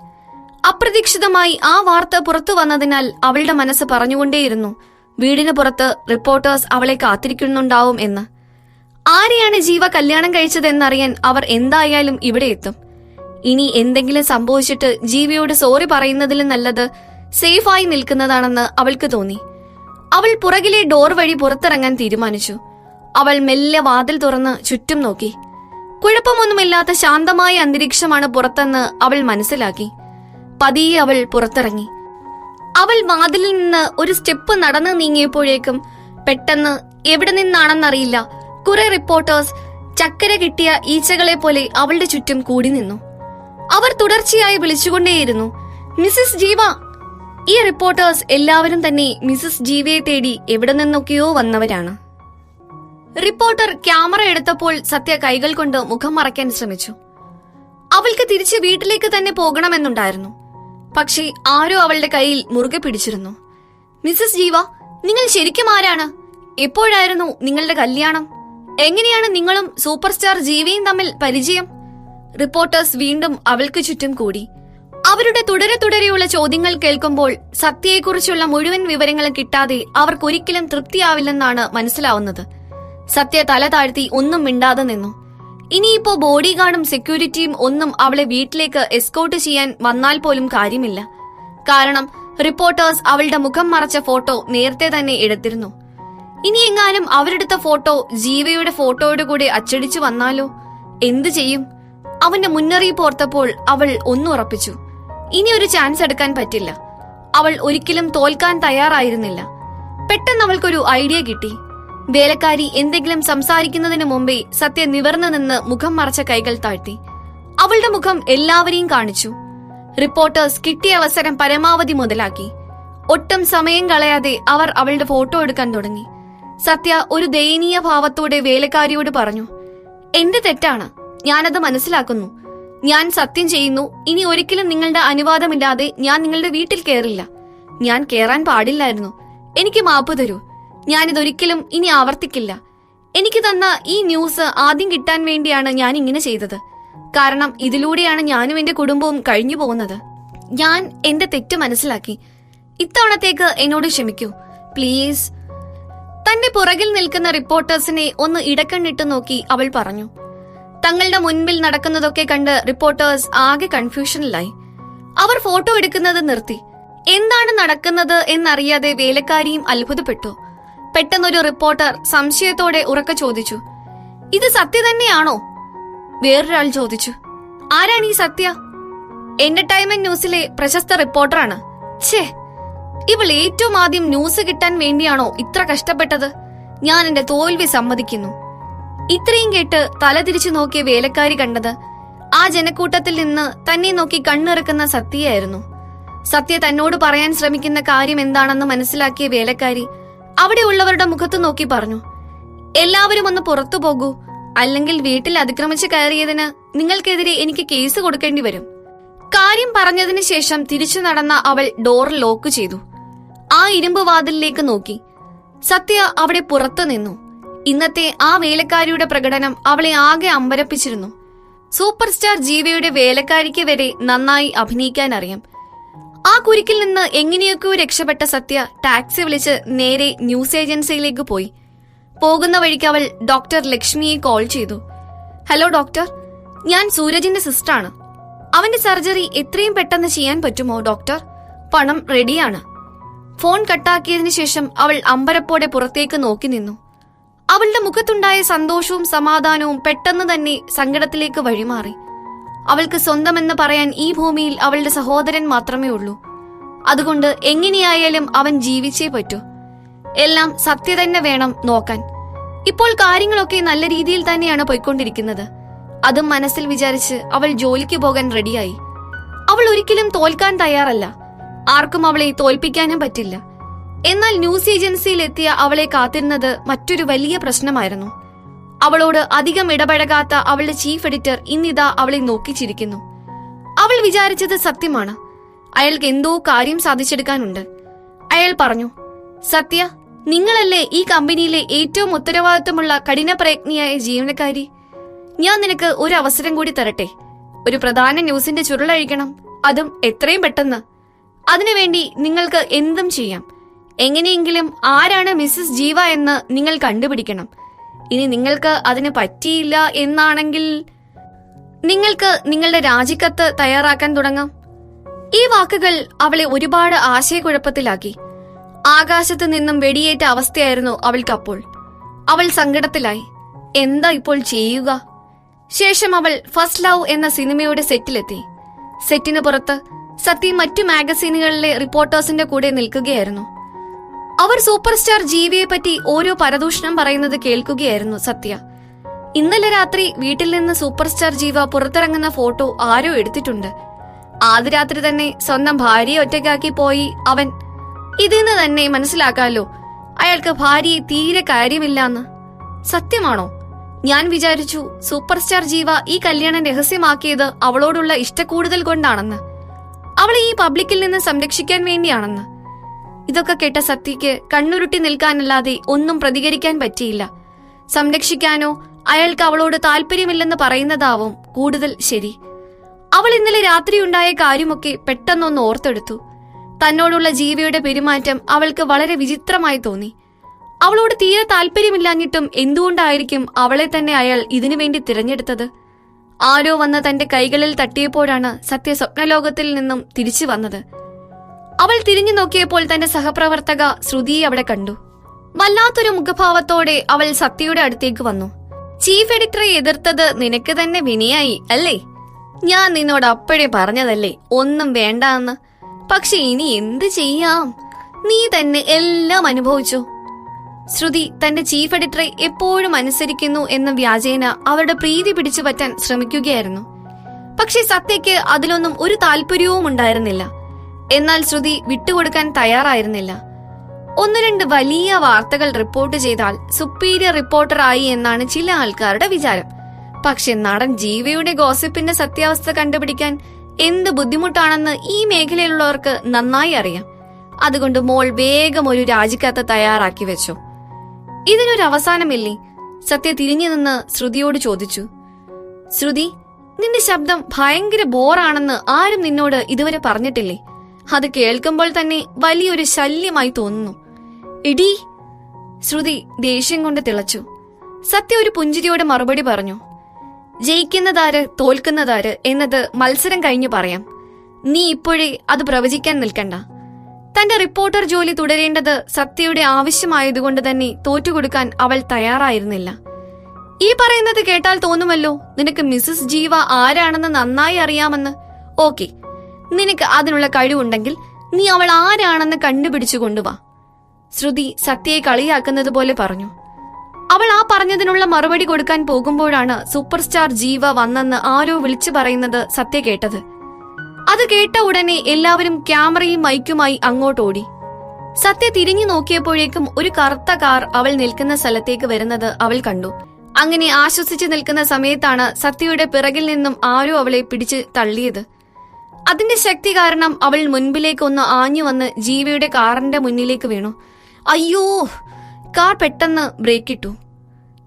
അപ്രതീക്ഷിതമായി ആ വാർത്ത പുറത്തു വന്നതിനാൽ അവളുടെ മനസ്സ് പറഞ്ഞുകൊണ്ടേയിരുന്നു വീടിന് പുറത്ത് റിപ്പോർട്ടേഴ്സ് അവളെ കാത്തിരിക്കുന്നുണ്ടാവും എന്ന്. ആരെയാണ് ജീവ കല്യാണം കഴിച്ചതെന്നറിയാൻ അവർ എന്തായാലും ഇവിടെ എത്തും. ഇനി എന്തെങ്കിലും സംഭവിച്ചിട്ട് ജീവയോട് സോറി പറയുന്നതിലും നല്ലത് സേഫായി നിൽക്കുന്നതാണെന്ന് അവൾക്ക് തോന്നി. അവൾ പുറകിലെ ഡോർ വഴി പുറത്തിറങ്ങാൻ തീരുമാനിച്ചു. അവൾ മെല്ലെ വാതിൽ തുറന്ന് ചുറ്റും നോക്കി. കുഴപ്പമൊന്നുമില്ലാത്ത ശാന്തമായ അന്തരീക്ഷമാണ് പുറത്തെന്ന് അവൾ മനസ്സിലാക്കി. പതിയെ അവൾ പുറത്തിറങ്ങി. അവൾ വാതിലിൽ നിന്ന് ഒരു സ്റ്റെപ്പ് നടന്നു നീങ്ങിയപ്പോഴേക്കും പെട്ടെന്ന് എവിടെ നിന്നാണെന്നറിയില്ല കുറെ റിപ്പോർട്ടേഴ്സ് ചക്കര കിട്ടിയ ഈച്ചകളെ പോലെ അവളുടെ ചുറ്റും കൂടി നിന്നു. അവർ തുടർച്ചയായി വിളിച്ചുകൊണ്ടേയിരുന്നു, മിസസ് ജീവ. ഈ റിപ്പോർട്ടേഴ്സ് എല്ലാവരും തന്നെ മിസസ് ജീവയെ തേടി എവിടെ നിന്നൊക്കെയോ വന്നവരാണ്. റിപ്പോർട്ടർ ക്യാമറ എടുത്തപ്പോൾ സത്യ കൈകൾ കൊണ്ട് മുഖം മറയ്ക്കാൻ ശ്രമിച്ചു. അവൾക്ക് തിരിച്ച് വീട്ടിലേക്ക് തന്നെ പോകണമെന്നുണ്ടായിരുന്നു. പക്ഷേ ആരോ അവളുടെ കയ്യിൽ മുറുകെ പിടിച്ചിരുന്നു. മിസസ് ജീവ, നിങ്ങൾ ശരിക്കും ആരാണ്? എപ്പോഴായിരുന്നു നിങ്ങളുടെ കല്യാണം? എങ്ങനെയാണ് നിങ്ങളും സൂപ്പർ സ്റ്റാർ ജീവയും തമ്മിൽ പരിചയം? റിപ്പോർട്ടേഴ്സ് വീണ്ടും അവൾക്ക് ചുറ്റും കൂടി. അവരുടെ തുടരെയുള്ള ചോദ്യങ്ങൾ കേൾക്കുമ്പോൾ സത്യയെക്കുറിച്ചുള്ള മുഴുവൻ വിവരങ്ങളും കിട്ടാതെ അവർക്കൊരിക്കലും തൃപ്തിയാവില്ലെന്നാണ് മനസ്സിലാവുന്നത്. സത്യ തല താഴ്ത്തി ഒന്നും മിണ്ടാതെ നിന്നു. ഇനിയിപ്പോ ബോഡി ഗാർഡും സെക്യൂരിറ്റിയും ഒന്നും അവളെ വീട്ടിലേക്ക് എസ്കോർട്ട് ചെയ്യാൻ വന്നാൽ പോലും കാര്യമില്ല. കാരണം റിപ്പോർട്ടേഴ്സ് അവളുടെ മുഖം മറച്ച ഫോട്ടോ നേരത്തെ തന്നെ എടുത്തിരുന്നു. ഇനിയെങ്ങാനും അവരെടുത്ത ഫോട്ടോ ജീവയുടെ ഫോട്ടോയുടെ കൂടെ അച്ചടിച്ചു വന്നാലോ? എന്തു ചെയ്യും? അവന്റെ മുന്നറിയിപ്പ് ഓർത്തപ്പോൾ അവൾ ഒന്നുറപ്പിച്ചു. ഇനി ഒരു ചാൻസ് എടുക്കാൻ പറ്റില്ല. അവൾ ഒരിക്കലും തോൽക്കാൻ തയ്യാറായിരുന്നില്ല. പെട്ടെന്ന് അവൾക്കൊരു ഐഡിയ കിട്ടി. വേലക്കാരി എന്തെങ്കിലും സംസാരിക്കുന്നതിന് മുമ്പേ സത്യ നിവർന്നു നിന്ന് മുഖം മറച്ച കൈകൾ താഴ്ത്തി. അവളുടെ മുഖം എല്ലാവരെയും കാണിച്ചു. റിപ്പോർട്ടേഴ്സ് കിട്ടിയ അവസരം പരമാവധി മുതലാക്കി. ഒട്ടും സമയം കളയാതെ അവർ അവളുടെ ഫോട്ടോ എടുക്കാൻ തുടങ്ങി. സത്യ ഒരു ദയനീയ ഭാവത്തോടെ വേലക്കാരിയോട് പറഞ്ഞു, എന്റെ തെറ്റാണ്, ഞാനത് മനസ്സിലാക്കുന്നു. ഞാൻ സത്യം ചെയ്യുന്നു, ഇനി ഒരിക്കലും നിങ്ങളുടെ അനുവാദമില്ലാതെ ഞാൻ നിങ്ങളുടെ വീട്ടിൽ കയറില്ല. ഞാൻ കയറാൻ പാടില്ലായിരുന്നു. എനിക്ക് മാപ്പ് തരൂ. ഞാനിതൊരിക്കലും ഇനി ആവർത്തിക്കില്ല. എനിക്ക് തന്ന ഈ ന്യൂസ് ആദ്യം കിട്ടാൻ വേണ്ടിയാണ് ഞാൻ ഇങ്ങനെ ചെയ്തത്. കാരണം ഇതിലൂടെയാണ് ഞാനും എന്റെ കുടുംബവും കഴിഞ്ഞു പോകുന്നത്. ഞാൻ എന്റെ തെറ്റ് മനസ്സിലാക്കി. ഇത്തവണത്തേക്ക് എന്നോട് ക്ഷമിക്കൂ പ്ലീസ്. തന്റെ പുറകിൽ നിൽക്കുന്ന റിപ്പോർട്ടേഴ്സിനെ ഒന്ന് ഇടക്കണ്ണിട്ട് നോക്കി അവൾ പറഞ്ഞു. തങ്ങളുടെ മുൻപിൽ നടക്കുന്നതൊക്കെ കണ്ട് റിപ്പോർട്ടേഴ്സ് ആകെ കൺഫ്യൂഷനിലായി. അവർ ഫോട്ടോ എടുക്കുന്നത് നിർത്തി. എന്താണ് നടക്കുന്നത് എന്നറിയാതെ വേലക്കാരിയും അത്ഭുതപ്പെട്ടു. പെട്ടെന്നൊരു റിപ്പോർട്ടർ സംശയത്തോടെ ഉറക്കെ ചോദിച്ചു, ഇത് സത്യ തന്നെയാണോ? വേറൊരാൾ ചോദിച്ചു, ആരാണ് ഈ സത്യ? എന്റർടൈൻമെന്റ് ന്യൂസിലെ പ്രശസ്ത റിപ്പോർട്ടറാണ്. ഛേ, ഇവൾ ഏറ്റവും ആദ്യം ന്യൂസ് കിട്ടാൻ വേണ്ടിയാണോ ഇത്ര കഷ്ടപ്പെട്ടത്? ഞാൻ എന്റെ തോൽവി സമ്മതിക്കുന്നു. ഇത്രയും കേട്ട് തല തിരിച്ചു നോക്കിയ വേലക്കാരി കണ്ടത് ആ ജനക്കൂട്ടത്തിൽ നിന്ന് തന്നെ നോക്കി കണ്ണിറക്കുന്ന സത്യയായിരുന്നു. സത്യ തന്നോട് പറയാൻ ശ്രമിക്കുന്ന കാര്യം എന്താണെന്ന് മനസ്സിലാക്കിയ വേലക്കാരി അവിടെ ഉള്ളവരുടെ മുഖത്ത് നോക്കി പറഞ്ഞു, എല്ലാവരും ഒന്ന് പുറത്തു പോകൂ, അല്ലെങ്കിൽ വീട്ടിൽ അതിക്രമിച്ച് കയറിയതിന് നിങ്ങൾക്കെതിരെ എനിക്ക് കേസ് കൊടുക്കേണ്ടി വരും. കാര്യം പറഞ്ഞതിന് ശേഷം തിരിച്ചു നടന്ന അവൾ ഡോർ ലോക്ക് ചെയ്തു. ആ ഇരുമ്പ് വാതിലിലേക്ക് നോക്കി. സത്യ അവിടെ പുറത്തു നിന്നു. ഇന്നത്തെ ആ വേലക്കാരിയുടെ പ്രകടനം അവളെ ആകെ അമ്പരപ്പിച്ചിരുന്നു. സൂപ്പർ സ്റ്റാർ ജീവയുടെ വേലക്കാരിക്ക് വരെ നന്നായി അഭിനയിക്കാൻ അറിയാം. ആ കുരുക്കിൽ നിന്ന് എങ്ങനെയൊക്കെയോ രക്ഷപ്പെട്ട സത്യ ടാക്സി വിളിച്ച് നേരെ ന്യൂസ് ഏജൻസിയിലേക്ക് പോയി. പോകുന്ന വഴിക്ക് അവൾ ഡോക്ടർ ലക്ഷ്മിയെ കോൾ ചെയ്തു. ഹലോ ഡോക്ടർ, ഞാൻ സൂരജിന്റെ സിസ്റ്ററാണ്. അവന്റെ സർജറി എത്രയും പെട്ടെന്ന് ചെയ്യാൻ പറ്റുമോ ഡോക്ടർ? പണം റെഡിയാണ്. ഫോൺ കട്ടാക്കിയതിനു ശേഷം അവൾ അമ്പരപ്പോടെ പുറത്തേക്ക് നോക്കി നിന്നു. അവളുടെ മുഖത്തുണ്ടായ സന്തോഷവും സമാധാനവും പെട്ടെന്ന് തന്നെ സങ്കടത്തിലേക്ക് വഴിമാറി. അവൾക്ക് സ്വന്തമെന്ന് പറയാൻ ഈ ഭൂമിയിൽ അവളുടെ സഹോദരൻ മാത്രമേ ഉള്ളൂ. അതുകൊണ്ട് എങ്ങനെയായാലും അവൻ ജീവിച്ചേ പറ്റൂ. എല്ലാം സത്യ തന്നെ വേണം നോക്കാൻ. ഇപ്പോൾ കാര്യങ്ങളൊക്കെ നല്ല രീതിയിൽ തന്നെയാണ് പോയിക്കൊണ്ടിരിക്കുന്നത്. അതും മനസ്സിൽ വിചാരിച്ച് അവൾ ജോലിക്ക് പോകാൻ റെഡിയായി. അവൾ ഒരിക്കലും തോൽക്കാൻ തയ്യാറല്ല. ആർക്കും അവളെ തോൽപ്പിക്കാനും പറ്റില്ല. എന്നാൽ ന്യൂസ് ഏജൻസിയിൽ എത്തിയ അവളെ കാത്തിരുന്നത് മറ്റൊരു വലിയ പ്രശ്നമായിരുന്നു. അവളോട് അധികം ഇടപഴകാത്ത അവളുടെ ചീഫ് എഡിറ്റർ ഇന്നിതാ അവളെ നോക്കിച്ചിരിക്കുന്നു. അവൾ വിചാരിച്ചത് സത്യമാണ്. അയാൾക്ക് എന്തോ കാര്യം സാധിച്ചെടുക്കാനുണ്ട്. അയാൾ പറഞ്ഞു, സത്യ, നിങ്ങളല്ലേ ഈ കമ്പനിയിലെ ഏറ്റവും ഉത്തരവാദിത്തമുള്ള കഠിന പ്രയത്നിയായ ജീവനക്കാരി. ഞാൻ നിനക്ക് ഒരു അവസരം കൂടി തരട്ടെ. ഒരു പ്രധാന ന്യൂസിന്റെ ചുരുളഴിക്കണം, അതും എത്രയും പെട്ടെന്ന്. അതിനുവേണ്ടി നിങ്ങൾക്ക് എന്തും ചെയ്യാം. എങ്ങനെയെങ്കിലും ആരാണ് മിസ്സസ് ജീവ എന്ന് നിങ്ങൾ കണ്ടുപിടിക്കണം. ഇനി നിങ്ങൾക്ക് അതിന് പറ്റിയില്ല എന്നാണെങ്കിൽ നിങ്ങൾക്ക് നിങ്ങളുടെ രാജിക്കത്ത് തയ്യാറാക്കാൻ തുടങ്ങാം. ഈ വാക്കുകൾ അവളെ ഒരുപാട് ആശയക്കുഴപ്പത്തിലാക്കി. ആകാശത്ത് നിന്നും വെടിയേറ്റ അവസ്ഥയായിരുന്നു അവൾക്കപ്പോൾ. അവൾ സങ്കടത്തിലായി. എന്താ ഇപ്പോൾ ചെയ്യുക? ശേഷം അവൾ ഫസ്റ്റ് ലവ് എന്ന സിനിമയുടെ സെറ്റിലെത്തി. സെറ്റിന് പുറത്ത് സത്യ മറ്റു മാഗസീനുകളിലെ റിപ്പോർട്ടേഴ്സിന്റെ കൂടെ നിൽക്കുകയായിരുന്നു. അവർ സൂപ്പർ സ്റ്റാർ ജീവിയെ പറ്റി ഓരോ പരദൂഷണം പറയുന്നത് കേൾക്കുകയായിരുന്നു സത്യ. ഇന്നലെ രാത്രി വീട്ടിൽ നിന്ന് സൂപ്പർ സ്റ്റാർ ജീവ പുറത്തിറങ്ങുന്ന ഫോട്ടോ ആരോ എടുത്തിട്ടുണ്ട്. ആദ്യ രാത്രി തന്നെ സ്വന്തം ഭാര്യയെ ഒറ്റയ്ക്കാക്കി പോയി അവൻ. ഇതിന്ന് തന്നെ മനസ്സിലാക്കാലോ അയാൾക്ക് ഭാര്യയെ തീരെ കാര്യമില്ലാന്ന്. സത്യമാണോ? ഞാൻ വിചാരിച്ചു സൂപ്പർ സ്റ്റാർ ജീവ ഈ കല്യാണം രഹസ്യമാക്കിയത് അവളോടുള്ള ഇഷ്ടക്കൂടുതൽ കൊണ്ടാണെന്ന്, അവളെ ഈ പബ്ലിക്കിൽ നിന്ന് സംരക്ഷിക്കാൻ വേണ്ടിയാണെന്ന്. ഇതൊക്കെ കേട്ട സത്യയ്ക്ക് കണ്ണുരുട്ടി നിൽക്കാനല്ലാതെ ഒന്നും പ്രതികരിക്കാൻ പറ്റിയില്ല. സംരക്ഷിക്കാനോ അയാൾക്ക് അവളോട് താല്പര്യമില്ലെന്ന് പറയുന്നതാവും കൂടുതൽ ശരി. അവൾ ഇന്നലെ രാത്രിയുണ്ടായ കാര്യമൊക്കെ പെട്ടെന്നൊന്ന് ഓർത്തെടുത്തു. തന്നോടുള്ള ജീവയുടെ പെരുമാറ്റം അവൾക്ക് വളരെ വിചിത്രമായി തോന്നി. അവളോട് തീരെ താല്പര്യമില്ലാഞ്ഞിട്ടും എന്തുകൊണ്ടായിരിക്കും അവളെ തന്നെ അയാൾ ഇതിനുവേണ്ടി തിരഞ്ഞെടുത്തത്? ആരോ വന്ന് തന്റെ കൈകളിൽ തട്ടിയപ്പോഴാണ് സത്യ സ്വപ്നലോകത്തിൽ നിന്നും തിരിച്ചു വന്നത്. അവൾ തിരിഞ്ഞു നോക്കിയപ്പോൾ തന്റെ സഹപ്രവർത്തക ശ്രുതിയെ അവിടെ കണ്ടു. വല്ലാത്തൊരു മുഖഭാവത്തോടെ അവൾ സത്യയുടെ അടുത്തേക്ക് വന്നു. ചീഫ് എഡിറ്ററെ എതിർത്തത് നിനക്ക് തന്നെ വിനയായി അല്ലേ? ഞാൻ നിന്നോട് അപ്പോഴേ പറഞ്ഞതല്ലേ ഒന്നും വേണ്ട എന്ന്. പക്ഷെ ഇനി എന്ത് ചെയ്യാം? നീ തന്നെ എല്ലാം അനുഭവിച്ചു. ശ്രുതി തന്റെ ചീഫ് എഡിറ്ററെ എപ്പോഴും അനുസരിക്കുന്നു എന്ന വ്യാജേന അവരുടെ പ്രീതി പിടിച്ചു പറ്റാൻ ശ്രമിക്കുകയായിരുന്നു. പക്ഷെ സത്യയ്ക്ക് അതിലൊന്നും ഒരു താല്പര്യവും ഉണ്ടായിരുന്നില്ല. എന്നാൽ ശ്രുതി വിട്ടുകൊടുക്കാൻ തയ്യാറായിരുന്നില്ല. 1-2 വലിയ വാർത്തകൾ റിപ്പോർട്ട് ചെയ്താൽ സുപ്പീരിയർ റിപ്പോർട്ടർ ആയി എന്നാണ് ചില ആൾക്കാരുടെ വിചാരം. പക്ഷെ നടൻ ജീവയുടെ ഗോസിപ്പിന്റെ സത്യാവസ്ഥ കണ്ടുപിടിക്കാൻ എന്ത് ബുദ്ധിമുട്ടാണെന്ന് ഈ മേഖലയിലുള്ളവർക്ക് നന്നായി അറിയാം. അതുകൊണ്ട് മോൾ വേഗം ഒരു രാജിക്കത്ത് തയ്യാറാക്കി വെച്ചു. ഇതിനൊരു അവസാനമില്ലേ? സത്യ തിരിഞ്ഞു നിന്ന് ശ്രുതിയോട് ചോദിച്ചു. ശ്രുതി, നിന്റെ ശബ്ദം ഭയങ്കര ബോറാണെന്ന് ആരും നിന്നോട് ഇതുവരെ പറഞ്ഞിട്ടില്ലേ? അത് കേൾക്കുമ്പോൾ തന്നെ വലിയൊരു ശല്യമായി തോന്നുന്നു. ഇടീ! ശ്രുതി ദേഷ്യം കൊണ്ട് തിളച്ചു. സത്യ ഒരു പുഞ്ചിരിയോടെ മറുപടി പറഞ്ഞു. ജയിക്കുന്നതാര് തോൽക്കുന്നതാര് എന്നത് മത്സരം കഴിഞ്ഞു പറയാം. നീ ഇപ്പോഴേ അത് പ്രവചിക്കാൻ നിൽക്കണ്ട. തന്റെ റിപ്പോർട്ടർ ജോലി തുടരേണ്ടത് സത്യയുടെ ആവശ്യമായതുകൊണ്ട് തന്നെ തോറ്റുകൊടുക്കാൻ അവൾ തയ്യാറായിരുന്നില്ല. ഈ പറയുന്നത് കേട്ടാൽ തോന്നുമല്ലോ നിനക്ക് മിസസ് ജീവ ആരാണെന്ന് നന്നായി അറിയാമെന്ന്. ഓക്കെ, നിനക്ക് അതിനുള്ള കഴിവുണ്ടെങ്കിൽ നീ അവൾ ആരാണെന്ന് കണ്ടുപിടിച്ചു കൊണ്ടുവാ. ശ്രുതി സത്യയെ കളിയാക്കുന്നത് പോലെ പറഞ്ഞു. അവൾ ആ പറഞ്ഞതിനുള്ള മറുപടി കൊടുക്കാൻ പോകുമ്പോഴാണ് സൂപ്പർ സ്റ്റാർ ജീവ വന്നെന്ന് ആരോ വിളിച്ചു പറയുന്നത് സത്യ കേട്ടത്. അത് കേട്ട ഉടനെ എല്ലാവരും ക്യാമറയും മൈക്കുമായി അങ്ങോട്ടോടി. സത്യ തിരിഞ്ഞു നോക്കിയപ്പോഴേക്കും ഒരു കറുത്ത കാർ അവൾ നിൽക്കുന്ന സ്ഥലത്തേക്ക് വരുന്നത് അവൾ കണ്ടു. അങ്ങനെ ആശ്വസിച്ചു നിൽക്കുന്ന സമയത്താണ് സത്യയുടെ പിറകിൽ നിന്നും ആരോ അവളെ പിടിച്ച് തള്ളിയത്. അതിന്റെ ശക്തി കാരണം അവൾ മുൻപിലേക്കൊന്ന് ആഞ്ഞു വന്ന് ജീവയുടെ കാറിന്റെ മുന്നിലേക്ക് വീണു. അയ്യോ! കാർ പെട്ടെന്ന് ബ്രേക്കിട്ടു.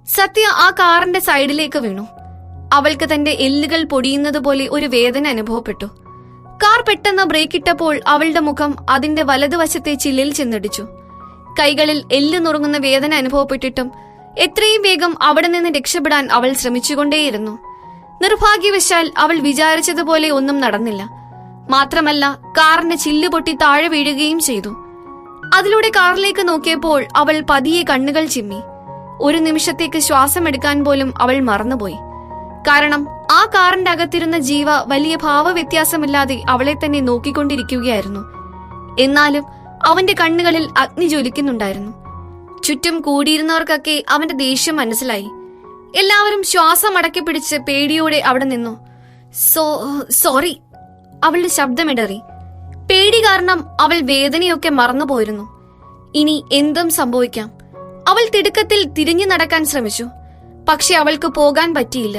സത്യ ആ കാറിന്റെ സൈഡിലേക്ക് വീണു. അവൾക്ക് തന്റെ എല്ലുകൾ പൊടിയുന്നത് പോലെ ഒരു വേദന അനുഭവപ്പെട്ടു. കാർ പെട്ടെന്ന് ബ്രേക്കിട്ടപ്പോൾ അവളുടെ മുഖം അതിന്റെ വലതുവശത്തെ ചില്ലിൽ ചെന്നിടിച്ചു. കൈകളിൽ എല്ല് നുറുങ്ങുന്ന വേദന അനുഭവപ്പെട്ടിട്ടും എത്രയും വേഗം അവിടെ നിന്ന് രക്ഷപ്പെടാൻ അവൾ ശ്രമിച്ചുകൊണ്ടേയിരുന്നു. നിർഭാഗ്യവശാൽ അവൾ വിചാരിച്ചതുപോലെ ഒന്നും നടന്നില്ല. മാത്രമല്ല, കാറിന്റെ ചില്ല് പൊട്ടി താഴെ വീഴുകയും ചെയ്തു. അതിലൂടെ കാറിലേക്ക് നോക്കിയപ്പോൾ അവൾ പതിയെ കണ്ണുകൾ ചിമ്മി. ഒരു നിമിഷത്തേക്ക് ശ്വാസമെടുക്കാൻ പോലും അവൾ മറന്നുപോയി. കാരണം ആ കാറിന്റെ അകത്തിരുന്ന ജീവ വലിയ ഭാവവ്യത്യാസമില്ലാതെ അവളെ തന്നെ നോക്കിക്കൊണ്ടിരിക്കുകയായിരുന്നു. എന്നാലും അവന്റെ കണ്ണുകളിൽ അഗ്നി ജ്വലിക്കുന്നുണ്ടായിരുന്നു. ചുറ്റും കൂടിയിരുന്നവർക്കൊക്കെ അവന്റെ ദേഷ്യം മനസ്സിലായി. എല്ലാവരും ശ്വാസം അടക്കി പിടിച്ച് പേടിയോടെ അവിടെ നിന്നു. സോറി, അവളുടെ ശബ്ദമിടറി. പേടി കാരണം അവൾ വേദനയൊക്കെ മറന്നുപോയിരുന്നു. ഇനി എന്തും സംഭവിക്കാം. അവൾ തിടുക്കത്തിൽ തിരിഞ്ഞു നടക്കാൻ ശ്രമിച്ചു. പക്ഷെ അവൾക്ക് പോകാൻ പറ്റിയില്ല.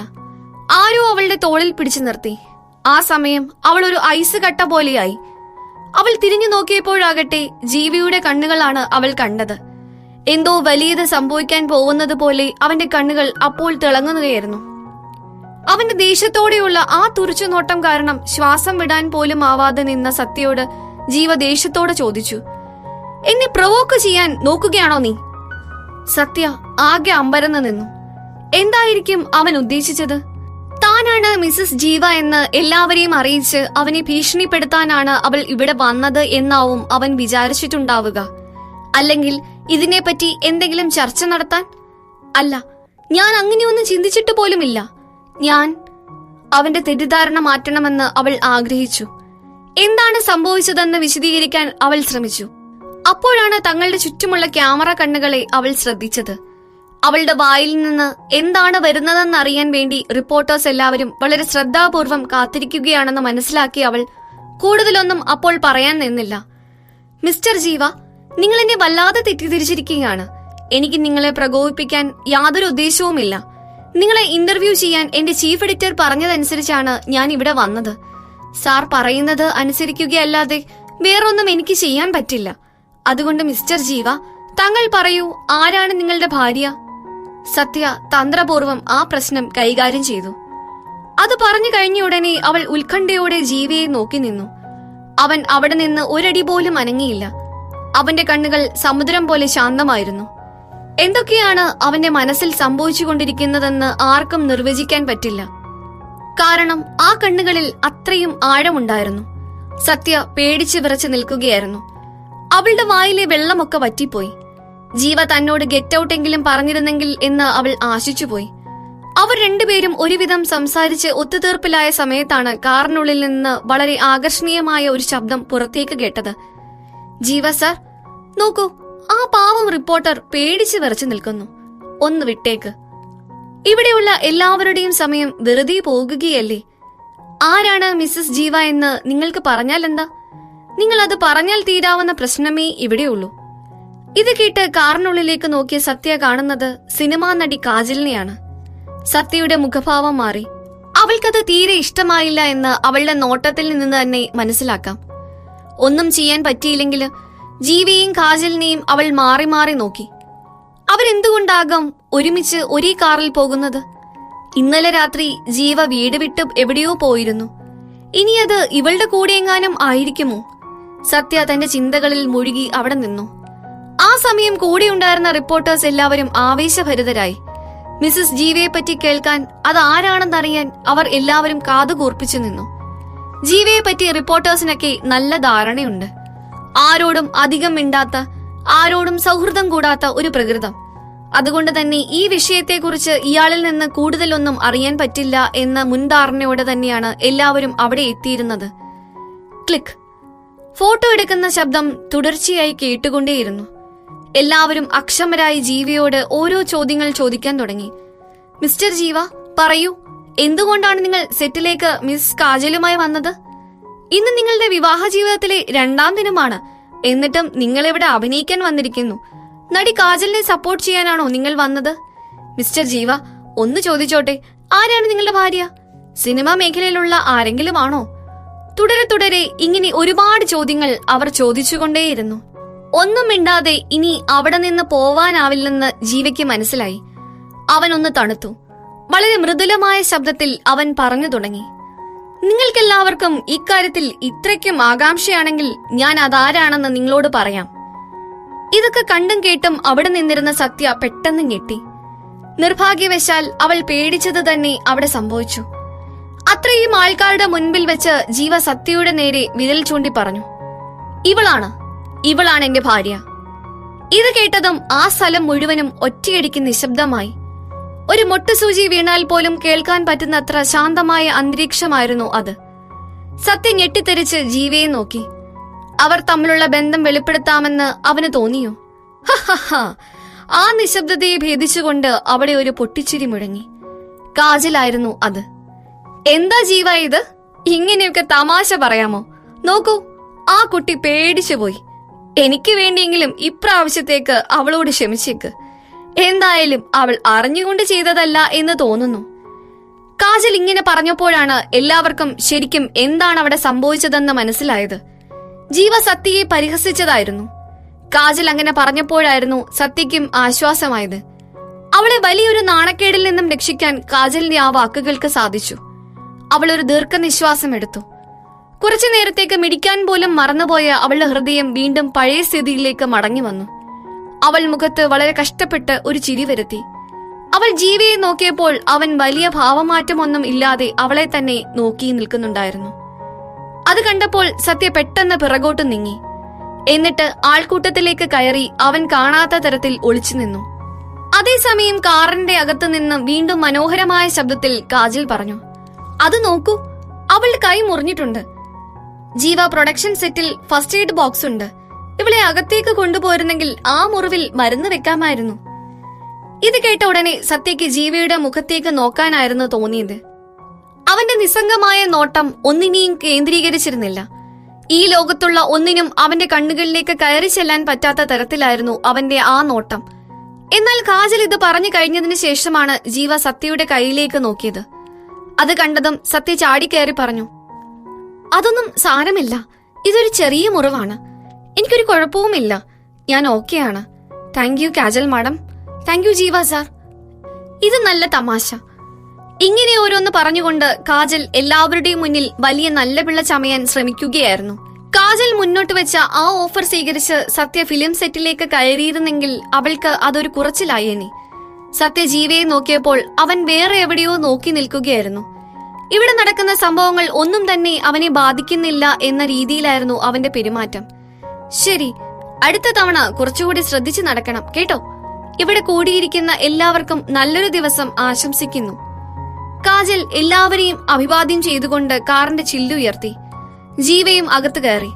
ആരോ അവളുടെ തോളിൽ പിടിച്ചു നിർത്തി. ആ സമയം അവൾ ഒരു ഐസ് കട്ട പോലെയായി. അവൾ തിരിഞ്ഞു നോക്കിയപ്പോഴാകട്ടെ ജീവയുടെ കണ്ണുകളാണ് അവൾ കണ്ടത്. എന്തോ വലിയത് സംഭവിക്കാൻ പോകുന്നത് പോലെ അവന്റെ കണ്ണുകൾ അപ്പോൾ തിളങ്ങുകയായിരുന്നു. അവന്റെ ദേഷ്യത്തോടെയുള്ള ആ തുറിച്ചുനോട്ടം കാരണം ശ്വാസം വിടാൻ പോലും ആവാതെ നിന്ന സത്യയോട് ജീവ ദേഷ്യത്തോടെ ചോദിച്ചു, എന്നെ പ്രൊവോക്ക് ചെയ്യാൻ നോക്കുകയാണോ നീ? സത്യ ആകെ അമ്പരന്ന് നിന്നു. എന്തായിരിക്കും അവൻ ഉദ്ദേശിച്ചത്? താനാണ് മിസസ് ജീവ എന്ന് എല്ലാവരെയും അറിയിച്ച് അവനെ ഭീഷണിപ്പെടുത്താനാണ് അവൾ ഇവിടെ വന്നത് എന്നാവും അവൻ വിചാരിച്ചിട്ടുണ്ടാവുക. അല്ലെങ്കിൽ ഇതിനെപ്പറ്റി എന്തെങ്കിലും ചർച്ച നടത്താൻ? അല്ല, ഞാൻ അങ്ങനെയൊന്നും ചിന്തിച്ചിട്ട് പോലുമില്ല. ഞാൻ അവന്റെ തെറ്റിദ്ധാരണ മാറ്റണമെന്ന് അവൾ ആഗ്രഹിച്ചു. എന്താണ് സംഭവിച്ചതെന്ന് വിശദീകരിക്കാൻ അവൾ ശ്രമിച്ചു. അപ്പോഴാണ് തങ്ങളുടെ ചുറ്റുമുള്ള ക്യാമറ കണ്ണുകളെ അവൾ ശ്രദ്ധിച്ചത്. അവളുടെ വായിൽ നിന്ന് എന്താണ് വരുന്നതെന്നറിയാൻ വേണ്ടി റിപ്പോർട്ടേഴ്സ് എല്ലാവരും വളരെ ശ്രദ്ധാപൂർവം കാത്തിരിക്കുകയാണെന്ന് മനസ്സിലാക്കി അവൾ കൂടുതലൊന്നും അപ്പോൾ പറയാൻ നിന്നില്ല. മിസ്റ്റർ ജീവ, നിങ്ങൾ എന്നെ വല്ലാതെ തെറ്റിദ്ധരിച്ചിരിക്കുകയാണ്. എനിക്ക് നിങ്ങളെ പ്രകോപിപ്പിക്കാൻ യാതൊരു ഉദ്ദേശവുമില്ല. നിങ്ങളെ ഇന്റർവ്യൂ ചെയ്യാൻ എന്റെ ചീഫ് എഡിറ്റർ പറഞ്ഞതനുസരിച്ചാണ് ഞാൻ ഇവിടെ വന്നത്. സാർ പറയുന്നത് അനുസരിക്കുകയല്ലാതെ വേറൊന്നും എനിക്ക് ചെയ്യാൻ പറ്റില്ല. അതുകൊണ്ട് മിസ്റ്റർ ജീവ, താങ്കൾ പറയൂ, ആരാണ് നിങ്ങളുടെ ഭാര്യ? സത്യ തന്ത്രപൂർവം ആ പ്രശ്നം കൈകാര്യം ചെയ്തു. അത് പറഞ്ഞു കഴിഞ്ഞ ഉടനെ അവൾ ഉത്കണ്ഠയോടെ ജീവയെ നോക്കി നിന്നു. അവൻ അവിടെ നിന്ന് ഒരടി പോലും അനങ്ങിയില്ല. അവന്റെ കണ്ണുകൾ സമുദ്രം പോലെ ശാന്തമായിരുന്നു. എന്തൊക്കെയാണ് അവന്റെ മനസ്സിൽ സംഭവിച്ചുകൊണ്ടിരിക്കുന്നതെന്ന് ആർക്കും നിർവചിക്കാൻ പറ്റില്ല. കാരണം ആ കണ്ണുകളിൽ അത്രയും ആഴമുണ്ടായിരുന്നു. സത്യ പേടിച്ചു വിറച്ചു നിൽക്കുകയായിരുന്നു. അവളുടെ വായിലെ വെള്ളമൊക്കെ വറ്റിപ്പോയി. ജീവ തന്നോട് ഗെറ്റ് ഔട്ടെങ്കിലും പറഞ്ഞിരുന്നെങ്കിൽ എന്ന് അവൾ ആശിച്ചുപോയി. അവർ രണ്ടുപേരും ഒരുവിധം സംസാരിച്ച് ഒത്തുതീർപ്പിലായ സമയത്താണ് കാറിനുള്ളിൽ നിന്ന് വളരെ ആകർഷണീയമായ ഒരു ശബ്ദം പുറത്തേക്ക് കേട്ടത്. ജീവ സാർ, നോക്കൂ, ആ പാവം റിപ്പോർട്ടർ പേടിച്ചു വിറച്ചു നിൽക്കുന്നു. ഒന്ന് വിട്ടേക്ക്. ഇവിടെയുള്ള എല്ലാവരുടെയും സമയം വെറുതെ പോകുകയല്ലേ. ആരാണ് മിസ്സസ് ജീവ എന്ന് നിങ്ങൾക്ക് പറഞ്ഞാൽ എന്താ? നിങ്ങൾ അത് പറഞ്ഞാൽ തീരാവുന്ന പ്രശ്നമേ ഇവിടെയുള്ളൂ. ഇത് കേട്ട് കാറിനുള്ളിലേക്ക് നോക്കിയ സത്യ കാണുന്നത് സിനിമാ നടി കാജലിനെയാണ്. സത്യയുടെ മുഖഭാവം മാറി. അവൾക്കത് തീരെ ഇഷ്ടമായില്ല എന്ന് അവളുടെ നോട്ടത്തിൽ നിന്ന് തന്നെ മനസ്സിലാക്കാം. ഒന്നും ചെയ്യാൻ പറ്റിയില്ലെങ്കിൽ ജീവയെയും കാജലിനെയും അവൾ മാറി മാറി നോക്കി. അവരെന്തുകൊണ്ടാകാം ഒരുമിച്ച് ഒരേ കാറിൽ പോകുന്നത്? ഇന്നലെ രാത്രി ജീവ വീട് വിട്ട് എവിടെയോ പോയിരുന്നു. ഇനി അത് ഇവളുടെ കൂടെയെങ്ങാനും ആയിരിക്കുമോ? സത്യ തന്റെ ചിന്തകളിൽ മുഴുകി അവിടെ നിന്നു. ആ സമയം കൂടെയുണ്ടായിരുന്ന റിപ്പോർട്ടേഴ്സ് എല്ലാവരും ആവേശഭരിതരായി. മിസസ് ജീവയെ പറ്റി കേൾക്കാൻ, അത് ആരാണെന്നറിയാൻ അവർ എല്ലാവരും കാതുകൂർപ്പിച്ചു നിന്നു. ജീവയെ പറ്റി റിപ്പോർട്ടേഴ്സിനൊക്കെ നല്ല ധാരണയുണ്ട്. ആരോടും അധികം മിണ്ടാത്ത, ആരോടും സൗഹൃദം കൂടാത്ത ഒരു പ്രകൃതം. അതുകൊണ്ട് തന്നെ ഈ വിഷയത്തെക്കുറിച്ച് ഇയാളിൽ നിന്ന് കൂടുതലൊന്നും അറിയാൻ പറ്റില്ല എന്ന മുൻധാരണയോടെ തന്നെയാണ് എല്ലാവരും അവിടെ എത്തിയിരുന്നത്. ക്ലിക്ക്. ഫോട്ടോ എടുക്കുന്ന ശബ്ദം തുടർച്ചയായി കേട്ടുകൊണ്ടേയിരുന്നു. എല്ലാവരും അക്ഷമരായി ജീവയോട് ഓരോ ചോദ്യങ്ങൾ ചോദിക്കാൻ തുടങ്ങി. മിസ്റ്റർ ജീവ, പറയൂ, എന്തുകൊണ്ടാണ് നിങ്ങൾ സെറ്റിലേക്ക് മിസ് കാജലുമായി വന്നത്? ഇന്ന് നിങ്ങളുടെ വിവാഹ ജീവിതത്തിലെ 2ാം ദിനമാണ്. എന്നിട്ടും നിങ്ങൾ ഇവിടെ അഭിനയിക്കാൻ വന്നിരിക്കുന്നു. നടി കാജലിനെ സപ്പോർട്ട് ചെയ്യാനാണോ നിങ്ങൾ വന്നത്? മിസ്റ്റർ ജീവ, ഒന്ന് ചോദിച്ചോട്ടെ, ആരാണ് നിങ്ങളുടെ ഭാര്യ? സിനിമാ മേഖലയിലുള്ള ആരെങ്കിലും ആണോ? തുടരെ തുടരെ ഇങ്ങനെ ഒരുപാട് ചോദ്യങ്ങൾ അവർ ചോദിച്ചുകൊണ്ടേയിരുന്നു. ഒന്നും മിണ്ടാതെ ഇനി അവിടെ നിന്ന് പോവാനാവില്ലെന്ന് ജീവയ്ക്ക് മനസ്സിലായി. അവനൊന്ന് തണുത്തു. വളരെ മൃദുലമായ ശബ്ദത്തിൽ അവൻ പറഞ്ഞു തുടങ്ങി. നിങ്ങൾക്കെല്ലാവർക്കും ഇക്കാര്യത്തിൽ ഇത്രയ്ക്കും ആകാംക്ഷയാണെങ്കിൽ ഞാൻ അതാരാണെന്ന് നിങ്ങളോട് പറയാം. ഇതൊക്കെ കണ്ടും കേട്ടും അവിടെ നിന്നിരുന്ന സത്യ പെട്ടെന്ന് ഞെട്ടി. നിർഭാഗ്യവശാൽ അവൾ പേടിച്ചത് തന്നെ അവിടെ സംഭവിച്ചു. അത്രയും ആൾക്കാരുടെ മുൻപിൽ വെച്ച് ജീവ സത്യയുടെ നേരെ വിരൽ ചൂണ്ടി പറഞ്ഞു, ഇവളാണ് എന്റെ ഭാര്യ. ഇത് കേട്ടതും ആ സ്ഥലം മുഴുവനും ഒറ്റയടിക്ക് നിശബ്ദമായി. ഒരു മൊട്ടുസൂചി വീണാൽ പോലും കേൾക്കാൻ പറ്റുന്നത്ര ശാന്തമായ അന്തരീക്ഷമായിരുന്നു അത്. സത്യ ഞെട്ടിത്തെറിച്ച് ജീവയെ നോക്കി. അവർ തമ്മിലുള്ള ബന്ധം വെളിപ്പെടുത്താമെന്ന് അവന് തോന്നിയോ? ഹഹ. ആ നിശബ്ദതയെ ഭേദിച്ചുകൊണ്ട് അവിടെ ഒരു പൊട്ടിച്ചിരി മുഴങ്ങി. കാജലായിരുന്നു അത്. എന്താ ജീവ ഇത്? ഇങ്ങനെയൊക്കെ തമാശ പറയാമോ? നോക്കൂ, ആ കുട്ടി പേടിച്ചുപോയി. എനിക്ക് വേണ്ടിയെങ്കിലും ഇപ്രാവശ്യത്തേക്ക് അവളോട് ക്ഷമിച്ചേക്ക്. എന്തായാലും അവൾ അറിഞ്ഞുകൊണ്ട് ചെയ്തതല്ല എന്ന് തോന്നുന്നു. കാജൽ ഇങ്ങനെ പറഞ്ഞപ്പോഴാണ് എല്ലാവർക്കും ശരിക്കും എന്താണ് അവിടെ സംഭവിച്ചതെന്ന് മനസ്സിലായത്. ജീവ സത്യയെ പരിഹസിച്ചതായിരുന്നു. കാജൽ അങ്ങനെ പറഞ്ഞപ്പോഴായിരുന്നു സത്യയ്ക്കും ആശ്വാസമായത്. അവളെ വലിയൊരു നാണക്കേടിൽ നിന്നും രക്ഷിക്കാൻ കാജലിന്റെ ആ വാക്കുകൾക്ക് സാധിച്ചു. അവൾ ഒരു ദീർഘനിശ്വാസം എടുത്തു. കുറച്ചു നേരത്തേക്ക് മിടിക്കാൻ പോലും മറന്നുപോയ അവളുടെ ഹൃദയം വീണ്ടും പഴയ സ്ഥിതിയിലേക്ക് മടങ്ങി വന്നു. അവൾ മുഖത്ത് വളരെ കഷ്ടപ്പെട്ട് ഒരു ചിരി വരുത്തി. അവൾ ജീവയെ നോക്കിയപ്പോൾ അവൻ വലിയ ഭാവമാറ്റമൊന്നും ഇല്ലാതെ അവളെ തന്നെ നോക്കി നിൽക്കുന്നുണ്ടായിരുന്നു. അത് കണ്ടപ്പോൾ സത്യ പെട്ടെന്ന് പിറകോട്ട് നീങ്ങി. എന്നിട്ട് ആൾക്കൂട്ടത്തിലേക്ക് കയറി അവൻ കാണാത്ത തരത്തിൽ ഒളിച്ചു നിന്നു. അതേസമയം കാറിന്റെ അകത്തു നിന്നും വീണ്ടും മനോഹരമായ ശബ്ദത്തിൽ കാജൽ പറഞ്ഞു, അത് നോക്കൂ, അവൾ കൈ മുറിഞ്ഞിട്ടുണ്ട്. ജീവ പ്രൊഡക്ഷൻ സെറ്റിൽ ഫസ്റ്റ് എയ്ഡ് ബോക്സ് ഉണ്ട്. ഇവളെ അകത്തേക്ക് കൊണ്ടുപോയിരുന്നെങ്കിൽ ആ മുറിവിൽ മരുന്ന് വെക്കാമായിരുന്നു. ഇത് കേട്ട ഉടനെ സത്യയ്ക്ക് ജീവയുടെ മുഖത്തേക്ക് നോക്കാനായിരുന്നു തോന്നിയത്. അവന്റെ നിസ്സംഗമായ നോട്ടം ഒന്നിനെയും കേന്ദ്രീകരിച്ചിരുന്നില്ല. ഈ ലോകത്തുള്ള ഒന്നിനും അവന്റെ കണ്ണുകളിലേക്ക് കയറി ചെല്ലാൻ പറ്റാത്ത തരത്തിലായിരുന്നു അവന്റെ ആ നോട്ടം. എന്നാൽ കാജൽ ഇത് പറഞ്ഞു കഴിഞ്ഞതിന് ശേഷമാണ് ജീവ സത്യയുടെ കൈയിലേക്ക് നോക്കിയത്. അത് കണ്ടതും സത്യ ചാടിക്കയറി പറഞ്ഞു, അതൊന്നും സാരമില്ല, ഇതൊരു ചെറിയ മുറിവാണ്. എനിക്കൊരു കുഴപ്പവുമില്ല, ഞാൻ ഓക്കെയാണ്. Thank you kajal madam. Thank you ജീവ സാർ. ഇത് നല്ല തമാശ. ഇങ്ങനെ ഓരോന്ന് പറഞ്ഞുകൊണ്ട് കാജൽ എല്ലാവരുടെയും മുന്നിൽ വലിയ നല്ല പിള്ള ചമയാൻ ശ്രമിക്കുകയായിരുന്നു. കാജൽ മുന്നോട്ട് വെച്ച ആ ഓഫർ സ്വീകരിച്ച് സത്യ ഫിലിം സെറ്റിലേക്ക് കയറിയിരുന്നെങ്കിൽ അവൾക്ക് അതൊരു കുറച്ചിലായേനെ. സത്യ ജീവയെ നോക്കിയപ്പോൾ അവൻ വേറെ എവിടെയോ നോക്കി നിൽക്കുകയായിരുന്നു. ഇവിടെ നടക്കുന്ന സംഭവങ്ങൾ ഒന്നും തന്നെ അവനെ ബാധിക്കുന്നില്ല എന്ന രീതിയിലായിരുന്നു അവന്റെ പെരുമാറ്റം. ശരി, അടുത്ത തവണ കുറച്ചുകൂടി ശ്രദ്ധിച്ചു നടക്കണം കേട്ടോ. ഇവിടെ കൂടിയിരിക്കുന്ന എല്ലാവർക്കും നല്ലൊരു ദിവസം ആശംസിക്കുന്നു. കാജൽ എല്ലാവരെയും അഭിവാദ്യം ചെയ്തുകൊണ്ട് കാറിന്റെ ചില്ലുയർത്തി. ജീവയും അകത്ത് കയറി.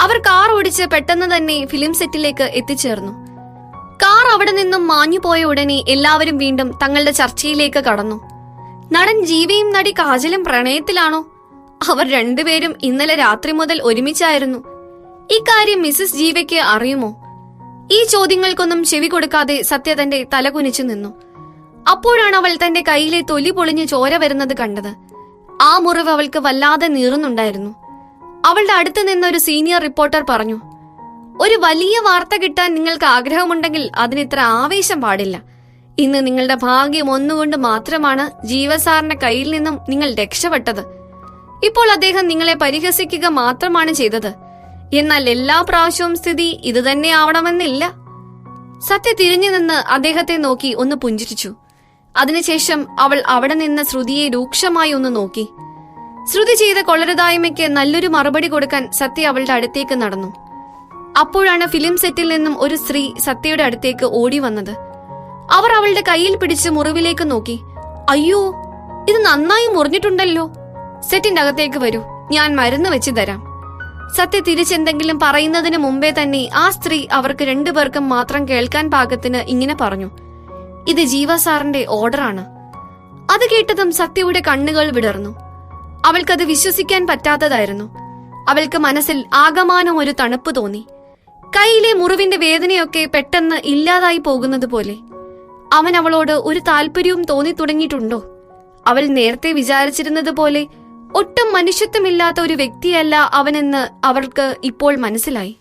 അവർ കാർ ഓടിച്ച് പെട്ടെന്ന് തന്നെ ഫിലിം സെറ്റിലേക്ക് എത്തിച്ചേർന്നു. കാർ അവിടെ നിന്നും മാഞ്ഞുപോയ ഉടനെ എല്ലാവരും വീണ്ടും തങ്ങളുടെ ചർച്ചയിലേക്ക് കടന്നു. നടൻ ജീവയും നടി കാജലും പ്രണയത്തിലാണോ? അവർ രണ്ടുപേരും ഇന്നലെ രാത്രി മുതൽ ഒരുമിച്ചായിരുന്നു. ഇക്കാര്യം മിസസ് ജീവയ്ക്ക് അറിയുമോ? ഈ ചോദ്യങ്ങൾക്കൊന്നും ചെവി കൊടുക്കാതെ സത്യ തന്റെ തല കുനിച്ചു നിന്നു. അപ്പോഴാണ് അവൾ തന്റെ കയ്യിലെ തൊലി പൊളിഞ്ഞ് ചോര വരുന്നത് കണ്ടത്. ആ മുറിവ് അവൾക്ക് വല്ലാതെ നീറുന്നുണ്ടായിരുന്നു. അവളുടെ അടുത്ത് നിന്നൊരു സീനിയർ റിപ്പോർട്ടർ പറഞ്ഞു, ഒരു വലിയ വാർത്ത കിട്ടാൻ നിങ്ങൾക്ക് ആഗ്രഹമുണ്ടെങ്കിൽ അതിനിത്ര ആവേശം പാടില്ല. ഇന്ന് നിങ്ങളുടെ ഭാഗ്യം ഒന്നുകൊണ്ട് മാത്രമാണ് ജീവസാറിന്റെ കയ്യിൽ നിന്നും നിങ്ങൾ രക്ഷപ്പെട്ടത്. ഇപ്പോൾ അദ്ദേഹം നിങ്ങളെ പരിഹസിക്കുക മാത്രമാണ് ചെയ്തത്. എന്നാൽ എല്ലാ പ്രാവശ്യവും സ്ഥിതി ഇത് തന്നെ ആവണമെന്നില്ല. സത്യ തിരിഞ്ഞു നിന്ന് അദ്ദേഹത്തെ നോക്കി ഒന്ന് പുഞ്ചിരിച്ചു. അതിനുശേഷം അവൾ അവിടെ നിന്ന് ശ്രുതിയെ രൂക്ഷമായി ഒന്ന് നോക്കി. ശ്രുതി ചെയ്ത കൊള്ളരുതായ്മയ്ക്ക് നല്ലൊരു മറുപടി കൊടുക്കാൻ സത്യ അവളുടെ അടുത്തേക്ക് നടന്നു. അപ്പോഴാണ് ഫിലിം സെറ്റിൽ നിന്നും ഒരു സ്ത്രീ സത്യയുടെ അടുത്തേക്ക് ഓടി വന്നത്. അവർ അവളുടെ കയ്യിൽ പിടിച്ച് മുറിവിലേക്ക് നോക്കി. അയ്യോ, ഇത് നന്നായി മുറിഞ്ഞിട്ടുണ്ടല്ലോ. സെറ്റിന്റെ അകത്തേക്ക് വരൂ, ഞാൻ മരുന്ന് വെച്ച് തരാം. സത്യ തിരിച്ചെന്തെങ്കിലും പറയുന്നതിന് മുമ്പേ തന്നെ ആ സ്ത്രീ അവർക്ക് രണ്ടുപേർക്കും മാത്രം കേൾക്കാൻ പാകത്തിന് ഇങ്ങനെ പറഞ്ഞു, ഇത് ജീവ സാറിന്റെ ഓർഡറാണ്. അത് കേട്ടതും സത്യയുടെ കണ്ണുകൾ വിടർന്നു. അവൾക്കത് വിശ്വസിക്കാൻ പറ്റാത്തതായിരുന്നു. അവൾക്ക് മനസ്സിൽ ആകമാനം ഒരു തണുപ്പ് തോന്നി. കൈയിലെ മുറിവിന്റെ വേദനയൊക്കെ പെട്ടെന്ന് ഇല്ലാതായി പോകുന്നത് പോലെ. അവൻ അവളോട് ഒരു താല്പര്യവും തോന്നി തുടങ്ങിയിട്ടുണ്ടോ? അവൾ നേരത്തെ വിചാരിച്ചിരുന്നത് പോലെ ഒട്ടും മനുഷ്യത്വമില്ലാത്ത ഒരു വ്യക്തിയല്ല അവനെന്ന് അവൾക്ക് ഇപ്പോൾ മനസ്സിലായി.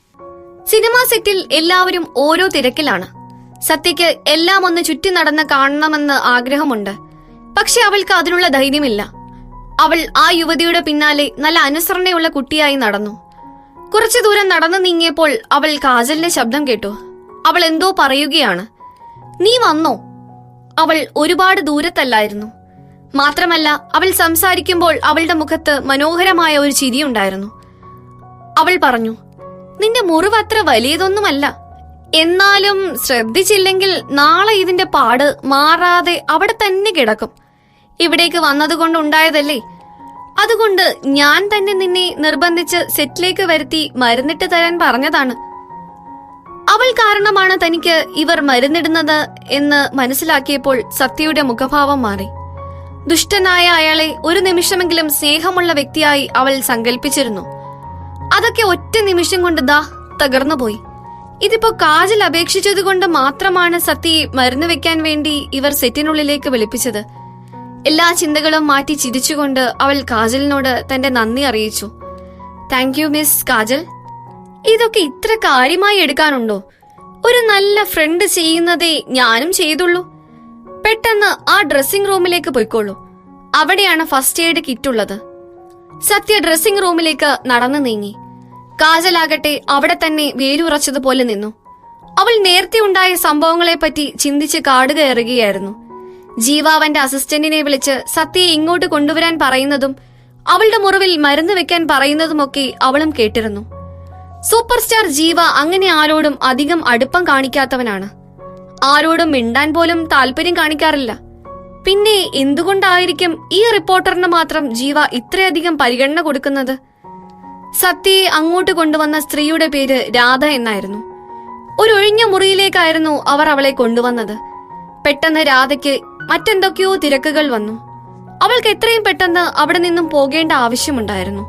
സിനിമാ സെറ്റിൽ എല്ലാവരും ഓരോ തിരക്കിലാണ്. സത്യയ്ക്ക് എല്ലാം ഒന്ന് ചുറ്റി നടന്ന് കാണണമെന്ന് ആഗ്രഹമുണ്ട്. പക്ഷെ അവൾക്ക് അതിനുള്ള ധൈര്യമില്ല. അവൾ ആ യുവതിയുടെ പിന്നാലെ നല്ല അനുസരണയുള്ള കുട്ടിയായി നടന്നു. കുറച്ചു ദൂരം നടന്നു നീങ്ങിയപ്പോൾ അവൾ കാജലിന്റെ ശബ്ദം കേട്ടു. അവൾ എന്തോ പറയുകയാണ്. നീ വന്നോ? അവൾ ഒരുപാട് ദൂരത്തല്ലായിരുന്നു. മാത്രമല്ല, അവൾ സംസാരിക്കുമ്പോൾ അവളുടെ മുഖത്ത് മനോഹരമായ ഒരു ചിരിയുണ്ടായിരുന്നു. അവൾ പറഞ്ഞു, നിന്റെ മുറിവ് അത്ര വലിയതൊന്നുമല്ല. എന്നാലും ശ്രദ്ധിച്ചില്ലെങ്കിൽ നാളെ ഇതിന്റെ പാട് മാറാതെ അവിടെ തന്നെ കിടക്കും. ഇവിടേക്ക് വന്നതുകൊണ്ടുണ്ടായതല്ലേ. അതുകൊണ്ട് ഞാൻ തന്നെ നിന്നെ നിർബന്ധിച്ച് സെറ്റിലേക്ക് വരുത്തി മരുന്നിട്ട് തരാൻ പറഞ്ഞതാണ്. അവൾ കാരണമാണ് തനിക്ക് ഇവർ മരുന്നിടുന്നത് എന്ന് മനസ്സിലാക്കിയപ്പോൾ സത്യയുടെ മുഖഭാവം മാറി. ദുഷ്ടനായ അയാളെ ഒരു നിമിഷമെങ്കിലും സ്നേഹമുള്ള വ്യക്തിയായി അവൾ സങ്കല്പിച്ചിരുന്നു. അതൊക്കെ ഒറ്റ നിമിഷം കൊണ്ട് ദാ തകർന്നുപോയി. ഇതിപ്പോ കാജൽ അപേക്ഷിച്ചതുകൊണ്ട് മാത്രമാണ് സത്യയെ മരുന്ന് വെക്കാൻ വേണ്ടി ഇവർ സെറ്റിനുള്ളിലേക്ക് വിളിപ്പിച്ചത്. എല്ലാ ചിന്തകളും മാറ്റി ചിരിച്ചുകൊണ്ട് അവൾ കാജലിനോട് തന്റെ നന്ദി അറിയിച്ചു. Thank you miss kajal. ഇതൊക്കെ ഇത്ര കാര്യമായി എടുക്കാനുണ്ടോ? ഒരു നല്ല ഫ്രണ്ട് ചെയ്യുന്നതേ ഞാനും ചെയ്തുള്ളൂ. പെട്ടെന്ന് ആ ഡ്രസ്സിംഗ് റൂമിലേക്ക് പോയിക്കോളൂ. അവിടെയാണ് ഫസ്റ്റ് എയ്ഡ് കിറ്റ് ഉള്ളത്. സത്യ ഡ്രസ്സിംഗ് റൂമിലേക്ക് നടന്നു നീങ്ങി. കാജലാകട്ടെ അവിടെ തന്നെ വേരുറച്ചതുപോലെ നിന്നു. അവൾ നേരത്തെ ഉണ്ടായ സംഭവങ്ങളെപ്പറ്റി ചിന്തിച്ച് കാട് കയറുകയായിരുന്നു. ജീവാവന്റെ അസിസ്റ്റന്റിനെ വിളിച്ച് സത്യയെ ഇങ്ങോട്ട് കൊണ്ടുവരാൻ പറയുന്നതും അവളുടെ മുറിവിൽ മരുന്ന് വെക്കാൻ പറയുന്നതുമൊക്കെ അവളും കേട്ടിരുന്നു. സൂപ്പർ സ്റ്റാർ ജീവ അങ്ങനെ ആരോടും അധികം അടുപ്പം കാണിക്കാത്തവനാണ്. ആരോടും മിണ്ടാൻ പോലും താല്പര്യം കാണിക്കാറില്ല. പിന്നെ എന്തുകൊണ്ടായിരിക്കും ഈ റിപ്പോർട്ടറിന് മാത്രം ജീവ ഇത്രയധികം പരിഗണന കൊടുക്കുന്നത്? സത്യയെ അങ്ങോട്ട് കൊണ്ടുവന്ന സ്ത്രീയുടെ പേര് രാധ എന്നായിരുന്നു. ഒരു ഒഴിഞ്ഞ മുറിയിലേക്കായിരുന്നു അവർ അവളെ കൊണ്ടുവന്നത്. പെട്ടെന്ന് രാധയ്ക്ക് മറ്റെന്തൊക്കെയോ തിരക്കുകൾ വന്നു. അവൾക്ക് എത്രയും പെട്ടെന്ന് അവിടെ നിന്നും പോകേണ്ട ആവശ്യമുണ്ടായിരുന്നു.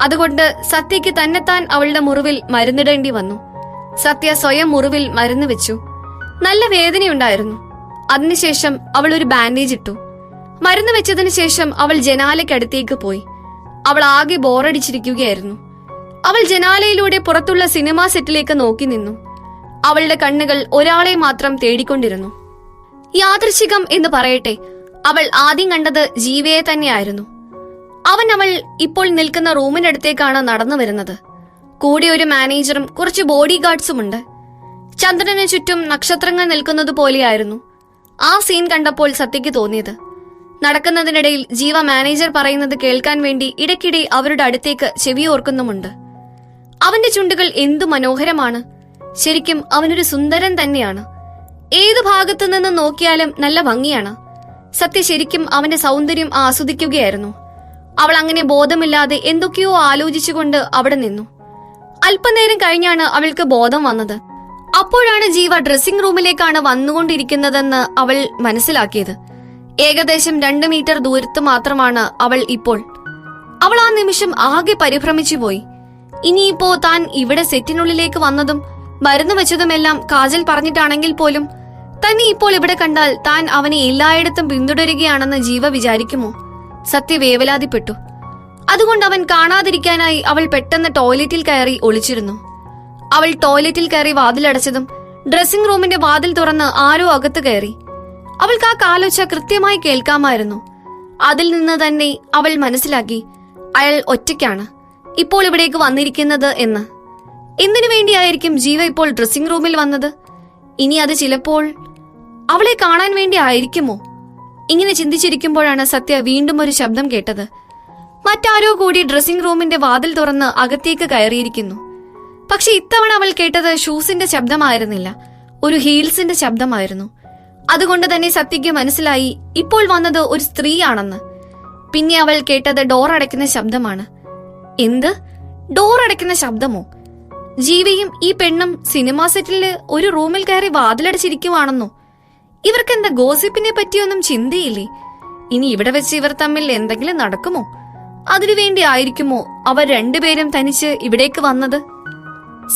അതുകൊണ്ട് സത്യയ്ക്ക് തന്നെത്താൻ അവളുടെ മുറിവിൽ മരുന്നിടേണ്ടി വന്നു. സത്യ സ്വയം മുറിവിൽ മരുന്ന് വെച്ചു. നല്ല വേദനയുണ്ടായിരുന്നു. അതിനുശേഷം അവൾ ഒരു ബാൻഡേജ് ഇട്ടു. മരുന്ന് വെച്ചതിനു ശേഷം അവൾ ജനാലയ്ക്കടുത്തേക്ക് പോയി. അവൾ ആകെ ബോറടിച്ചിരിക്കുകയായിരുന്നു. അവൾ ജനാലയിലൂടെ പുറത്തുള്ള സിനിമാ സെറ്റിലേക്ക് നോക്കി നിന്നു. അവളുടെ കണ്ണുകൾ ഒരാളെ മാത്രം തേടിക്കൊണ്ടിരുന്നു. യാദൃശ്ചികം എന്ന് പറയട്ടെ, അവൾ ആദ്യം കണ്ടത് ജീവയെ തന്നെയായിരുന്നു. അവൾ ഇപ്പോൾ നിൽക്കുന്ന റൂമിനടുത്തേക്കാണ് നടന്നു വരുന്നത്. കൂടെ ഒരു മാനേജറും കുറച്ച് ബോഡി ഗാർഡ്സുമുണ്ട്. ചന്ദ്രന് ചുറ്റും നക്ഷത്രങ്ങൾ നിൽക്കുന്നത് പോലെയായിരുന്നു ആ സീൻ കണ്ടപ്പോൾ സത്യയ്ക്ക് തോന്നിയത്. നടക്കുന്നതിനിടയിൽ ജീവ മാനേജർ പറയുന്നത് കേൾക്കാൻ വേണ്ടി ഇടയ്ക്കിടെ അവരുടെ അടുത്തേക്ക് ചെവിയോർക്കുന്നുമുണ്ട്. അവന്റെ ചുണ്ടുകൾ എന്തു മനോഹരമാണ്. ശരിക്കും അവനൊരു സുന്ദരൻ തന്നെയാണ്. ഏതു ഭാഗത്തു നിന്ന് നോക്കിയാലും നല്ല ഭംഗിയാണ്. സത്യ ശരിക്കും അവന്റെ സൗന്ദര്യം ആസ്വദിക്കുകയായിരുന്നു. അവൾ അങ്ങനെ ബോധമില്ലാതെ എന്തൊക്കെയോ ആലോചിച്ചുകൊണ്ട് അവിടെ നിന്നു. അല്പനേരം കഴിഞ്ഞാണ് അവൾക്ക് ബോധം വന്നത്. അപ്പോഴാണ് ജീവ ഡ്രസ്സിംഗ് റൂമിലേക്കാണ് വന്നുകൊണ്ടിരിക്കുന്നതെന്ന് അവൾ മനസ്സിലാക്കിയത്. ഏകദേശം 2 മീറ്റർ ദൂരത്ത് മാത്രമാണ് അവൾ ഇപ്പോൾ. അവൾ ആ നിമിഷം ആകെ പരിഭ്രമിച്ചു പോയി. ഇനിയിപ്പോ താൻ ഇവിടെ സെറ്റിനുള്ളിലേക്ക് വന്നതും മരുന്ന് വെച്ചതുമെല്ലാം കാജൽ പറഞ്ഞിട്ടാണെങ്കിൽ പോലും തന്നെ ഇപ്പോൾ ഇവിടെ കണ്ടാൽ താൻ അവനെ എല്ലായിടത്തും പിന്തുടരുകയാണെന്ന് ജീവ വിചാരിക്കുമോ? സത്യ വേവലാതിപ്പെട്ടു. അതുകൊണ്ട് അവൻ കാണാതിരിക്കാനായി അവൾ പെട്ടെന്ന് ടോയ്ലറ്റിൽ കയറി ഒളിച്ചിരുന്നു. അവൾ ടോയ്ലറ്റിൽ കയറി വാതിലടച്ചതും ഡ്രസ്സിംഗ് റൂമിന്റെ വാതിൽ തുറന്ന് ആരോ അകത്ത് കയറി. അവൾക്ക് ആ കാലൊച്ച കൃത്യമായി കേൾക്കാമായിരുന്നു. അതിൽ നിന്ന് തന്നെ അവൾ മനസ്സിലാക്കി അയാൾ ഒറ്റയ്ക്കാണ് ഇപ്പോൾ ഇവിടേക്ക് വന്നിരിക്കുന്നത് എന്ന്. എന്തിനു വേണ്ടിയായിരിക്കും ജീവ ഇപ്പോൾ ഡ്രസ്സിംഗ് റൂമിൽ വന്നത്? ഇനി അത് ചിലപ്പോൾ അവളെ കാണാൻ വേണ്ടി ആയിരിക്കുമോ? ഇങ്ങനെ ചിന്തിച്ചിരിക്കുമ്പോഴാണ് സത്യ വീണ്ടും ഒരു ശബ്ദം കേട്ടത്. മറ്റാരോ കൂടി ഡ്രസ്സിംഗ് റൂമിന്റെ വാതിൽ തുറന്ന് അകത്തേക്ക് കയറിയിരിക്കുന്നു. പക്ഷെ ഇത്തവണ അവൾ കേട്ടത് ഷൂസിന്റെ ശബ്ദമായിരുന്നില്ല, ഒരു ഹീൽസിന്റെ ശബ്ദമായിരുന്നു. അതുകൊണ്ട് തന്നെ സത്യയ്ക്ക് മനസ്സിലായി ഇപ്പോൾ വന്നത് ഒരു സ്ത്രീയാണെന്ന്. പിന്നെ അവൾ കേട്ടത് ഡോർ അടയ്ക്കുന്ന ശബ്ദമാണ്. എന്ത്? ഡോർ അടയ്ക്കുന്ന ശബ്ദമോ? ജീവയും ഈ പെണ്ണും സിനിമാ സെറ്റില് ഒരു റൂമിൽ കയറി വാതിലടച്ചിരിക്കുവാണെന്നോ? ഇവർക്കെന്താ ഗോസിപ്പിനെ പറ്റിയൊന്നും ചിന്തയില്ലേ? ഇനി ഇവിടെ വെച്ച് ഇവർ തമ്മിൽ എന്തെങ്കിലും നടക്കുമോ? അതിനുവേണ്ടി ആയിരിക്കുമോ അവർ രണ്ടുപേരും തനിച്ച് ഇവിടേക്ക് വന്നത്?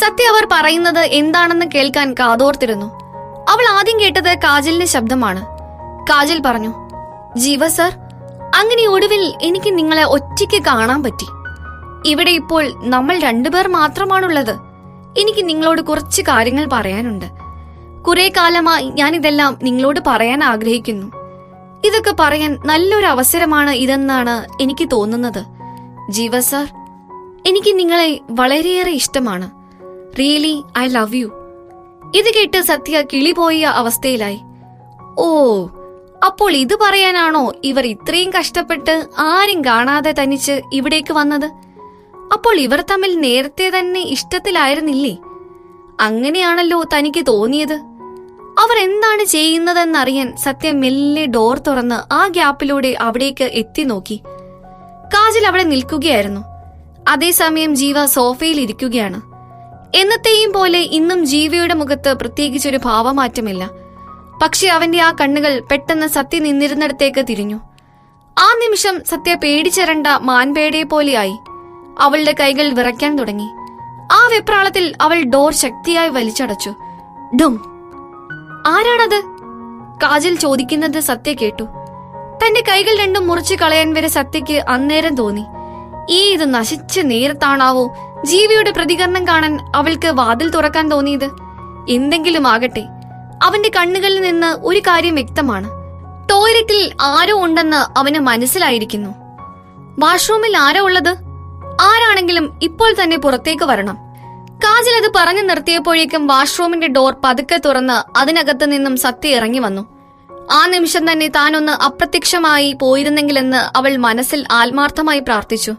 സത്യ അവർ പറയുന്നത് എന്താണെന്ന് കേൾക്കാൻ കാതോർത്തിരുന്നു. അവൾ ആദ്യം കേട്ടത് കാജലിന്റെ ശബ്ദമാണ്. കാജൽ പറഞ്ഞു, ജീവ സർ, അങ്ങനെ ഒടുവിൽ എനിക്ക് നിങ്ങളെ ഒറ്റയ്ക്ക് കാണാൻ പറ്റി. ഇവിടെ ഇപ്പോൾ നമ്മൾ 2 പേർ മാത്രമാണുള്ളത്. എനിക്ക് നിങ്ങളോട് കുറച്ച് കാര്യങ്ങൾ പറയാനുണ്ട്. കുറെ കാലമായി ഞാനിതെല്ലാം നിങ്ങളോട് പറയാൻ ആഗ്രഹിക്കുന്നു. ഇതൊക്കെ പറയാൻ നല്ലൊരു അവസരമാണ് ഇതെന്നാണ് എനിക്ക് തോന്നുന്നത്. ജീവ സർ, എനിക്ക് നിങ്ങളെ വളരെയേറെ ഇഷ്ടമാണ്. Really I love you. ഇത് കേട്ട് സത്യ കിളിപോയ അവസ്ഥയിലായി. ഓ, അപ്പോൾ ഇത് പറയാനാണോ ഇവർ ഇത്രയും കഷ്ടപ്പെട്ട് ആരും കാണാതെ തനിച്ച് ഇവിടേക്ക് വന്നത്? അപ്പോൾ ഇവർ തമ്മിൽ നേരത്തെ തന്നെ ഇഷ്ടത്തിലായിരുന്നില്ലേ? അങ്ങനെയാണല്ലോ തനിക്ക് തോന്നിയത്. അവർ എന്താണ് ചെയ്യുന്നതെന്നറിയാൻ സത്യ മെല്ലെ ഡോർ തുറന്ന് ആ ഗ്യാപ്പിലൂടെ അവിടേക്ക് എത്തി നോക്കി. കാജൽ അവിടെ നിൽക്കുകയായിരുന്നു. അതേസമയം ജീവ സോഫയിൽ ഇരിക്കുകയാണ്. എന്നത്തെയും പോലെ ഇന്നും ജീവയുടെ മുഖത്ത് പ്രത്യേകിച്ചൊരു ഭാവമാറ്റമില്ല. പക്ഷെ അവന്റെ ആ കണ്ണുകൾ പെട്ടെന്ന് സത്യ നിന്നിരുന്നിടത്തേക്ക് തിരിഞ്ഞു. ആ നിമിഷം സത്യ പേടിച്ചരണ്ട മാൻപേടയെ പോലെയായി. അവളുടെ കൈകൾ വിറയ്ക്കാൻ തുടങ്ങി. ആ വെപ്രാളത്തിൽ അവൾ ഡോർ ശക്തിയായി വലിച്ചടച്ചു. ഡും. ആരാണത്? കാജൽ ചോദിക്കുന്നത് സത്യ കേട്ടു. തന്റെ കൈകൾ രണ്ടും മുറിച്ചു കളയാൻ വരെ സത്യയ്ക്ക് അന്നേരം തോന്നി. ഇത് നശിച്ച നേരത്താണാവോ ജീവിയുടെ പ്രതികരണം കാണാൻ അവൾക്ക് വാതിൽ തുറക്കാൻ തോന്നിയത്? എന്തെങ്കിലും ആകട്ടെ, അവന്റെ കണ്ണുകളിൽ നിന്ന് ഒരു കാര്യം വ്യക്തമാണ്. ടോയ്ലറ്റിൽ ആരോ ഉണ്ടെന്ന് അവന് മനസ്സിലായിരിക്കുന്നു. വാഷ്റൂമിൽ ആരോ ഉള്ളത്? ആരാണെങ്കിലും ഇപ്പോൾ തന്നെ പുറത്തേക്ക് വരണം. കാജൽ അത് പറഞ്ഞു നിർത്തിയപ്പോഴേക്കും വാഷ്റൂമിന്റെ ഡോർ പതുക്കെ തുറന്ന് അതിനകത്ത് നിന്നും സത്യ ഇറങ്ങി വന്നു. ആ നിമിഷം തന്നെ താനൊന്ന് അപ്രത്യക്ഷമായി പോയിരുന്നെങ്കിലെന്ന് അവൾ മനസ്സിൽ ആത്മാർത്ഥമായി പ്രാർത്ഥിച്ചു.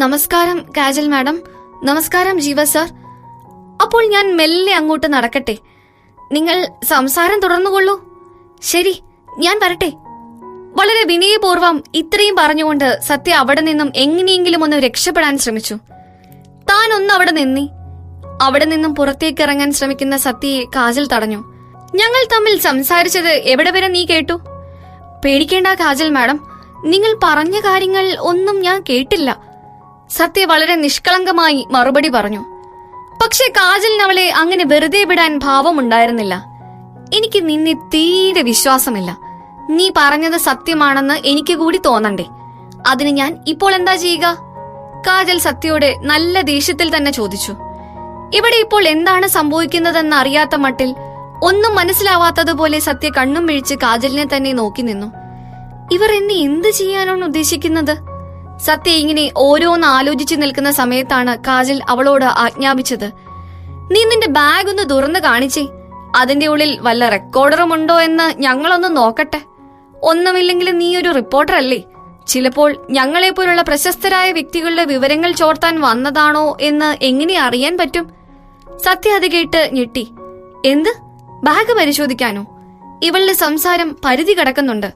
നമസ്കാരം കാജൽ മാഡം. നമസ്കാരം ജീവ സർ. അപ്പോൾ ഞാൻ മെല്ലെ അങ്ങോട്ട് നടക്കട്ടെ? നിങ്ങൾ സംസാരം തുടർന്നുകൊള്ളൂ. ശരി, ഞാൻ വരട്ടെ. വളരെ വിനയപൂർവ്വം ഇത്രയും പറഞ്ഞുകൊണ്ട് സത്യ അവിടെ നിന്നും എങ്ങനെയെങ്കിലും ഒന്ന് രക്ഷപ്പെടാൻ ശ്രമിച്ചു. താൻ ഒന്ന് അവിടെ നിന്നി. അവിടെ നിന്നും പുറത്തേക്ക് ഇറങ്ങാൻ ശ്രമിക്കുന്ന സത്യയെ കാജൽ തടഞ്ഞു. ഞങ്ങൾ തമ്മിൽ സംസാരിച്ചത് എവിടെ വരെ നീ കേട്ടു? പേടിക്കേണ്ട കാജൽ മാഡം, നിങ്ങൾ പറഞ്ഞ കാര്യങ്ങൾ ഒന്നും ഞാൻ കേട്ടില്ല. സത്യ വളരെ നിഷ്കളങ്കമായി മറുപടി പറഞ്ഞു. പക്ഷെ കാജലിന് അവളെ അങ്ങനെ വെറുതെ വിടാൻ ഭാവമുണ്ടായിരുന്നില്ല. എനിക്ക് നിന്നെ തീരെ വിശ്വാസമില്ല. നീ പറഞ്ഞത് സത്യമാണെന്ന് എനിക്ക് കൂടി തോന്നണ്ടേ? അതിന് ഞാൻ ഇപ്പോൾ എന്താ ചെയ്യുക? കാജൽ സത്യയോട് നല്ല ദേഷ്യത്തിൽ തന്നെ ചോദിച്ചു. ഇവിടെ ഇപ്പോൾ എന്താണ് സംഭവിക്കുന്നതെന്ന് അറിയാത്ത മട്ടിൽ, ഒന്നും മനസ്സിലാവാത്തതുപോലെ സത്യ കണ്ണും മിഴിച്ച് കാജലിനെ തന്നെ നോക്കി നിന്നു. ഇവർ എന്നെ എന്ത് ചെയ്യാനാണ് ഉദ്ദേശിക്കുന്നത്? സത്യ ഇങ്ങനെ ഓരോന്ന് ആലോചിച്ചു നിൽക്കുന്ന സമയത്താണ് കാജൽ അവളോട് ആജ്ഞാപിച്ചത്, നീ നിന്റെ ബാഗ് ഒന്ന് തുറന്നു കാണിച്ചേ. അതിന്റെ ഉള്ളിൽ വല്ല റെക്കോർഡറും ഉണ്ടോ എന്ന് ഞങ്ങളൊന്ന് നോക്കട്ടെ. ഒന്നുമില്ലെങ്കിൽ നീ ഒരു റിപ്പോർട്ടർ അല്ലേ? ചിലപ്പോൾ ഞങ്ങളെപ്പോലുള്ള പ്രശസ്തരായ വ്യക്തികളുടെ വിവരങ്ങൾ ചോർത്താൻ വന്നതാണോ എന്ന് എങ്ങനെ അറിയാൻ പറ്റും? സത്യ അത് കേട്ട് ഞെട്ടി. എന്ത്, ബാഗ് പരിശോധിക്കാനോ? ഇവളുടെ സംസാരം പരിധി കടക്കുന്നുണ്ട്.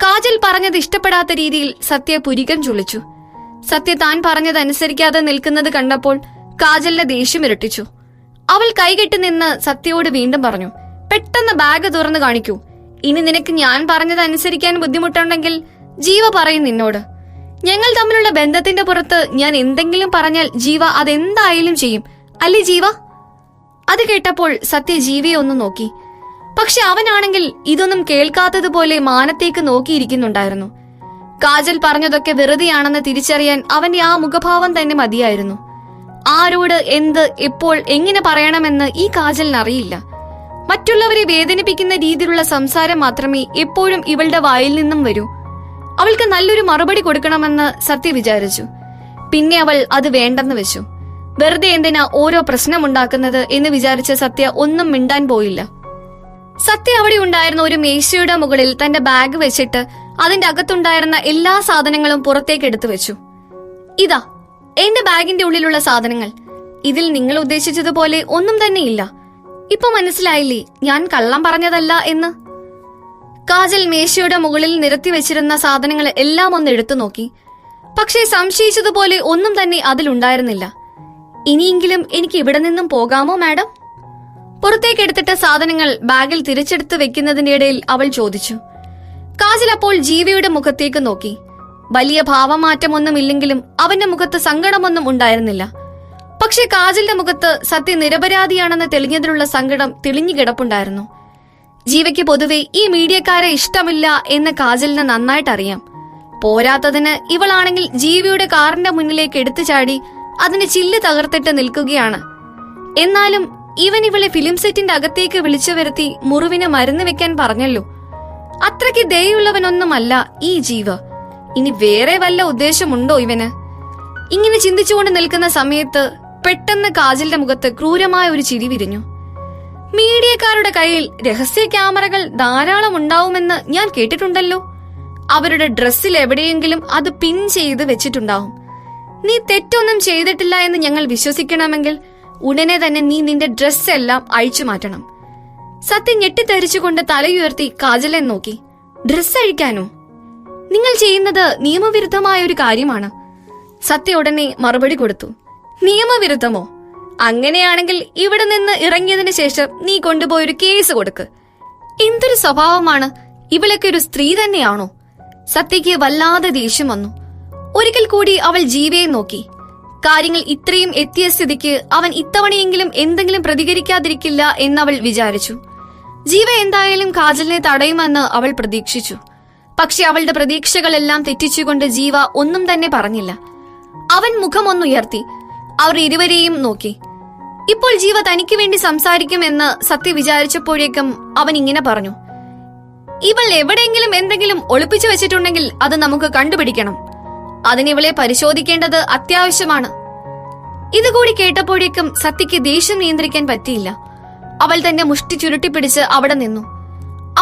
കാജൽ പറഞ്ഞത് ഇഷ്ടപ്പെടാത്ത രീതിയിൽ സത്യ പുരികം ചുളിച്ചു. സത്യ താൻ പറഞ്ഞതനുസരിക്കാതെ നിൽക്കുന്നത് കണ്ടപ്പോൾ കാജലിന്റെ ദേഷ്യം ഇരട്ടിച്ചു. അവൾ കൈകെട്ടി നിന്ന് സത്യയോട് വീണ്ടും പറഞ്ഞു, പെട്ടെന്ന് ബാഗ് തുറന്നു കാണിക്കൂ. ഇനി നിനക്ക് ഞാൻ പറഞ്ഞതനുസരിക്കാൻ ബുദ്ധിമുട്ടുണ്ടെങ്കിൽ ജീവ പറയും നിന്നോട്. ഞങ്ങൾ തമ്മിലുള്ള ബന്ധത്തിന്റെ പുറത്ത് ഞാൻ എന്തെങ്കിലും പറഞ്ഞാൽ ജീവ അതെന്തായാലും ചെയ്യും, അല്ലേ ജീവ? അത് കേട്ടപ്പോൾ സത്യ ജീവയെ ഒന്ന് നോക്കി. പക്ഷെ അവനാണെങ്കിൽ ഇതൊന്നും കേൾക്കാത്തതുപോലെ മാനത്തേക്ക് നോക്കിയിരിക്കുന്നുണ്ടായിരുന്നു. കാജൽ പറഞ്ഞതൊക്കെ വെറുതെയാണെന്ന് തിരിച്ചറിയാൻ അവന്റെ ആ മുഖഭാവം തന്നെ മതിയായിരുന്നു. ആരോട് എന്ത് എപ്പോൾ എങ്ങനെ പറയണമെന്ന് ഈ കാജലിനറിയില്ല. മറ്റുള്ളവരെ വേദനിപ്പിക്കുന്ന രീതിയിലുള്ള സംസാരം മാത്രമേ എപ്പോഴും ഇവളുടെ വായിൽ നിന്നും വരൂ. അവൾക്ക് നല്ലൊരു മറുപടി കൊടുക്കണമെന്ന് സത്യ വിചാരിച്ചു. പിന്നെ അവൾ അത് വേണ്ടെന്ന് വെച്ചു. വെറുതെ എന്തിനാ ഓരോ പ്രശ്നമുണ്ടാക്കുന്നത് എന്ന് വിചാരിച്ച സത്യ ഒന്നും മിണ്ടാൻ പോയില്ല. സത്യ അവിടെ ഉണ്ടായിരുന്ന ഒരു മേശയുടെ മുകളിൽ തന്റെ ബാഗ് വെച്ചിട്ട് അതിന്റെ അകത്തുണ്ടായിരുന്ന എല്ലാ സാധനങ്ങളും പുറത്തേക്ക് എടുത്തു വെച്ചു. ഇതാ എന്റെ ബാഗിന്റെ ഉള്ളിലുള്ള സാധനങ്ങൾ. ഇതിൽ നിങ്ങൾ ഉദ്ദേശിച്ചതുപോലെ ഒന്നും തന്നെ ഇല്ല. ഇപ്പൊ മനസ്സിലായില്ലേ ഞാൻ കള്ളം പറഞ്ഞതല്ല എന്ന്? കാജൽ മേശയുടെ മുകളിൽ നിരത്തി വെച്ചിരുന്ന സാധനങ്ങൾ എല്ലാം ഒന്ന് എടുത്തു നോക്കി. പക്ഷേ സംശയിച്ചതുപോലെ ഒന്നും തന്നെ അതിലുണ്ടായിരുന്നില്ല. ഇനിയെങ്കിലും എനിക്ക് ഇവിടെ നിന്നും പോകാമോ മാഡം? പുറത്തേക്ക് എടുത്തിട്ട സാധനങ്ങൾ ബാഗിൽ തിരിച്ചെടുത്ത് വെക്കുന്നതിന്റെ ഇടയിൽ അവൾ ചോദിച്ചു. കാജൽ അപ്പോൾ ജീവയുടെ മുഖത്തേക്ക് നോക്കി. വലിയ ഭാവമാറ്റമൊന്നുമില്ലെങ്കിലും അവന്റെ മുഖത്ത് സങ്കടമൊന്നും ഉണ്ടായിരുന്നില്ല. പക്ഷെ കാജലിന്റെ മുഖത്ത് സത്യ നിരപരാധിയാണെന്ന് തെളിഞ്ഞതിലുള്ള സങ്കടം തെളിഞ്ഞു കിടപ്പുണ്ടായിരുന്നു. ജീവയ്ക്ക് പൊതുവെ ഈ മീഡിയക്കാരെ ഇഷ്ടമില്ല എന്ന് കാജലിന് നന്നായിട്ടറിയാം. പോരാത്തതിന് ഇവളാണെങ്കിൽ ജീവിയുടെ കാറിന്റെ മുന്നിലേക്ക് എടുത്തു ചാടി അതിന് ചില്ല് തകർത്തിട്ട് നിൽക്കുകയാണ്. എന്നാലും ഇവൻ ഇവളെ ഫിലിം സെറ്റിന്റെ അകത്തേക്ക് വിളിച്ചു വരുത്തി മുറിവിന് മരുന്ന് വെക്കാൻ പറഞ്ഞല്ലോ. അത്രയ്ക്ക് ദയുള്ളവനൊന്നുമല്ല ഈ ജീവ. ഇനി വേറെ വല്ല ഉദ്ദേശമുണ്ടോ ഇവന്? ഇങ്ങനെ ചിന്തിച്ചുകൊണ്ട് നിൽക്കുന്ന സമയത്ത് പെട്ടെന്ന് കാജലിന്റെ മുഖത്ത് ക്രൂരമായ ഒരു ചിരി വിരിഞ്ഞു. മീഡിയക്കാരുടെ കയ്യിൽ രഹസ്യ ക്യാമറകൾ ധാരാളം ഉണ്ടാവുമെന്ന് ഞാൻ കേട്ടിട്ടുണ്ടല്ലോ. അവരുടെ ഡ്രസ്സിൽ എവിടെയെങ്കിലും അത് പിൻ ചെയ്ത് വെച്ചിട്ടുണ്ടാവും. നീ തെറ്റൊന്നും ചെയ്തിട്ടില്ല എന്ന് ഞങ്ങൾ വിശ്വസിക്കണമെങ്കിൽ ഉടനെ തന്നെ നീ നിന്റെ ഡ്രസ് എല്ലാം അഴിച്ചു മാറ്റണം. സത്യം ഞെട്ടിത്തെറിച്ചുകൊണ്ട് തലയുയർത്തി കാജലെ നോക്കി. ഡ്രസ് അഴിക്കാനോ? നിങ്ങൾ ചെയ്യുന്നത് നിയമവിരുദ്ധമായ ഒരു കാര്യമാണ്. സത്യ ഉടനെ മറുപടി കൊടുത്തു. നിയമവിരുദ്ധമോ? അങ്ങനെയാണെങ്കിൽ ഇവിടെ നിന്ന് ഇറങ്ങിയതിനു ശേഷം നീ കൊണ്ടുപോയൊരു കേസ് കൊടുക്ക്. എന്തൊരു സ്വഭാവമാണ്! ഇവളൊക്കെ ഒരു സ്ത്രീ തന്നെയാണോ? സത്യയ്ക്ക് വല്ലാതെ ദേഷ്യം വന്നു. ഒരിക്കൽ കൂടി അവൾ ജീവയെ നോക്കി. കാര്യങ്ങൾ ഇത്രയും എത്തിയ സ്ഥിതിക്ക് അവൻ ഇത്തവണയെങ്കിലും എന്തെങ്കിലും പ്രതികരിക്കാതിരിക്കില്ല എന്നവൾ വിചാരിച്ചു. ജീവ എന്തായാലും കാജലിനെ തടയുമെന്ന് അവൾ പ്രതീക്ഷിച്ചു. പക്ഷെ അവളുടെ പ്രതീക്ഷകളെല്ലാം തെറ്റിച്ചുകൊണ്ട് ജീവ ഒന്നും തന്നെ പറഞ്ഞില്ല. അവൻ മുഖമൊന്നുയർത്തി അവർ ഇരുവരെയും നോക്കി. ഇപ്പോൾ ജീവ തനിക്ക് വേണ്ടി സംസാരിക്കുമെന്ന് സത്യ വിചാരിച്ചപ്പോഴേക്കും അവൻ ഇങ്ങനെ പറഞ്ഞു. ഇവൾ എവിടെയെങ്കിലും എന്തെങ്കിലും ഒളിപ്പിച്ചു വെച്ചിട്ടുണ്ടെങ്കിൽ അത് നമുക്ക് കണ്ടുപിടിക്കണം. അതിനിവളെ പരിശോധിക്കേണ്ടത് അത്യാവശ്യമാണ്. ഇതുകൂടി കേട്ടപ്പോഴേക്കും സത്യയ്ക്ക് ദേഷ്യം നിയന്ത്രിക്കാൻ പറ്റിയില്ല. അവൾ തന്റെ മുഷ്ടി ചുരുട്ടിപ്പിടിച്ച് അവിടെ നിന്നു.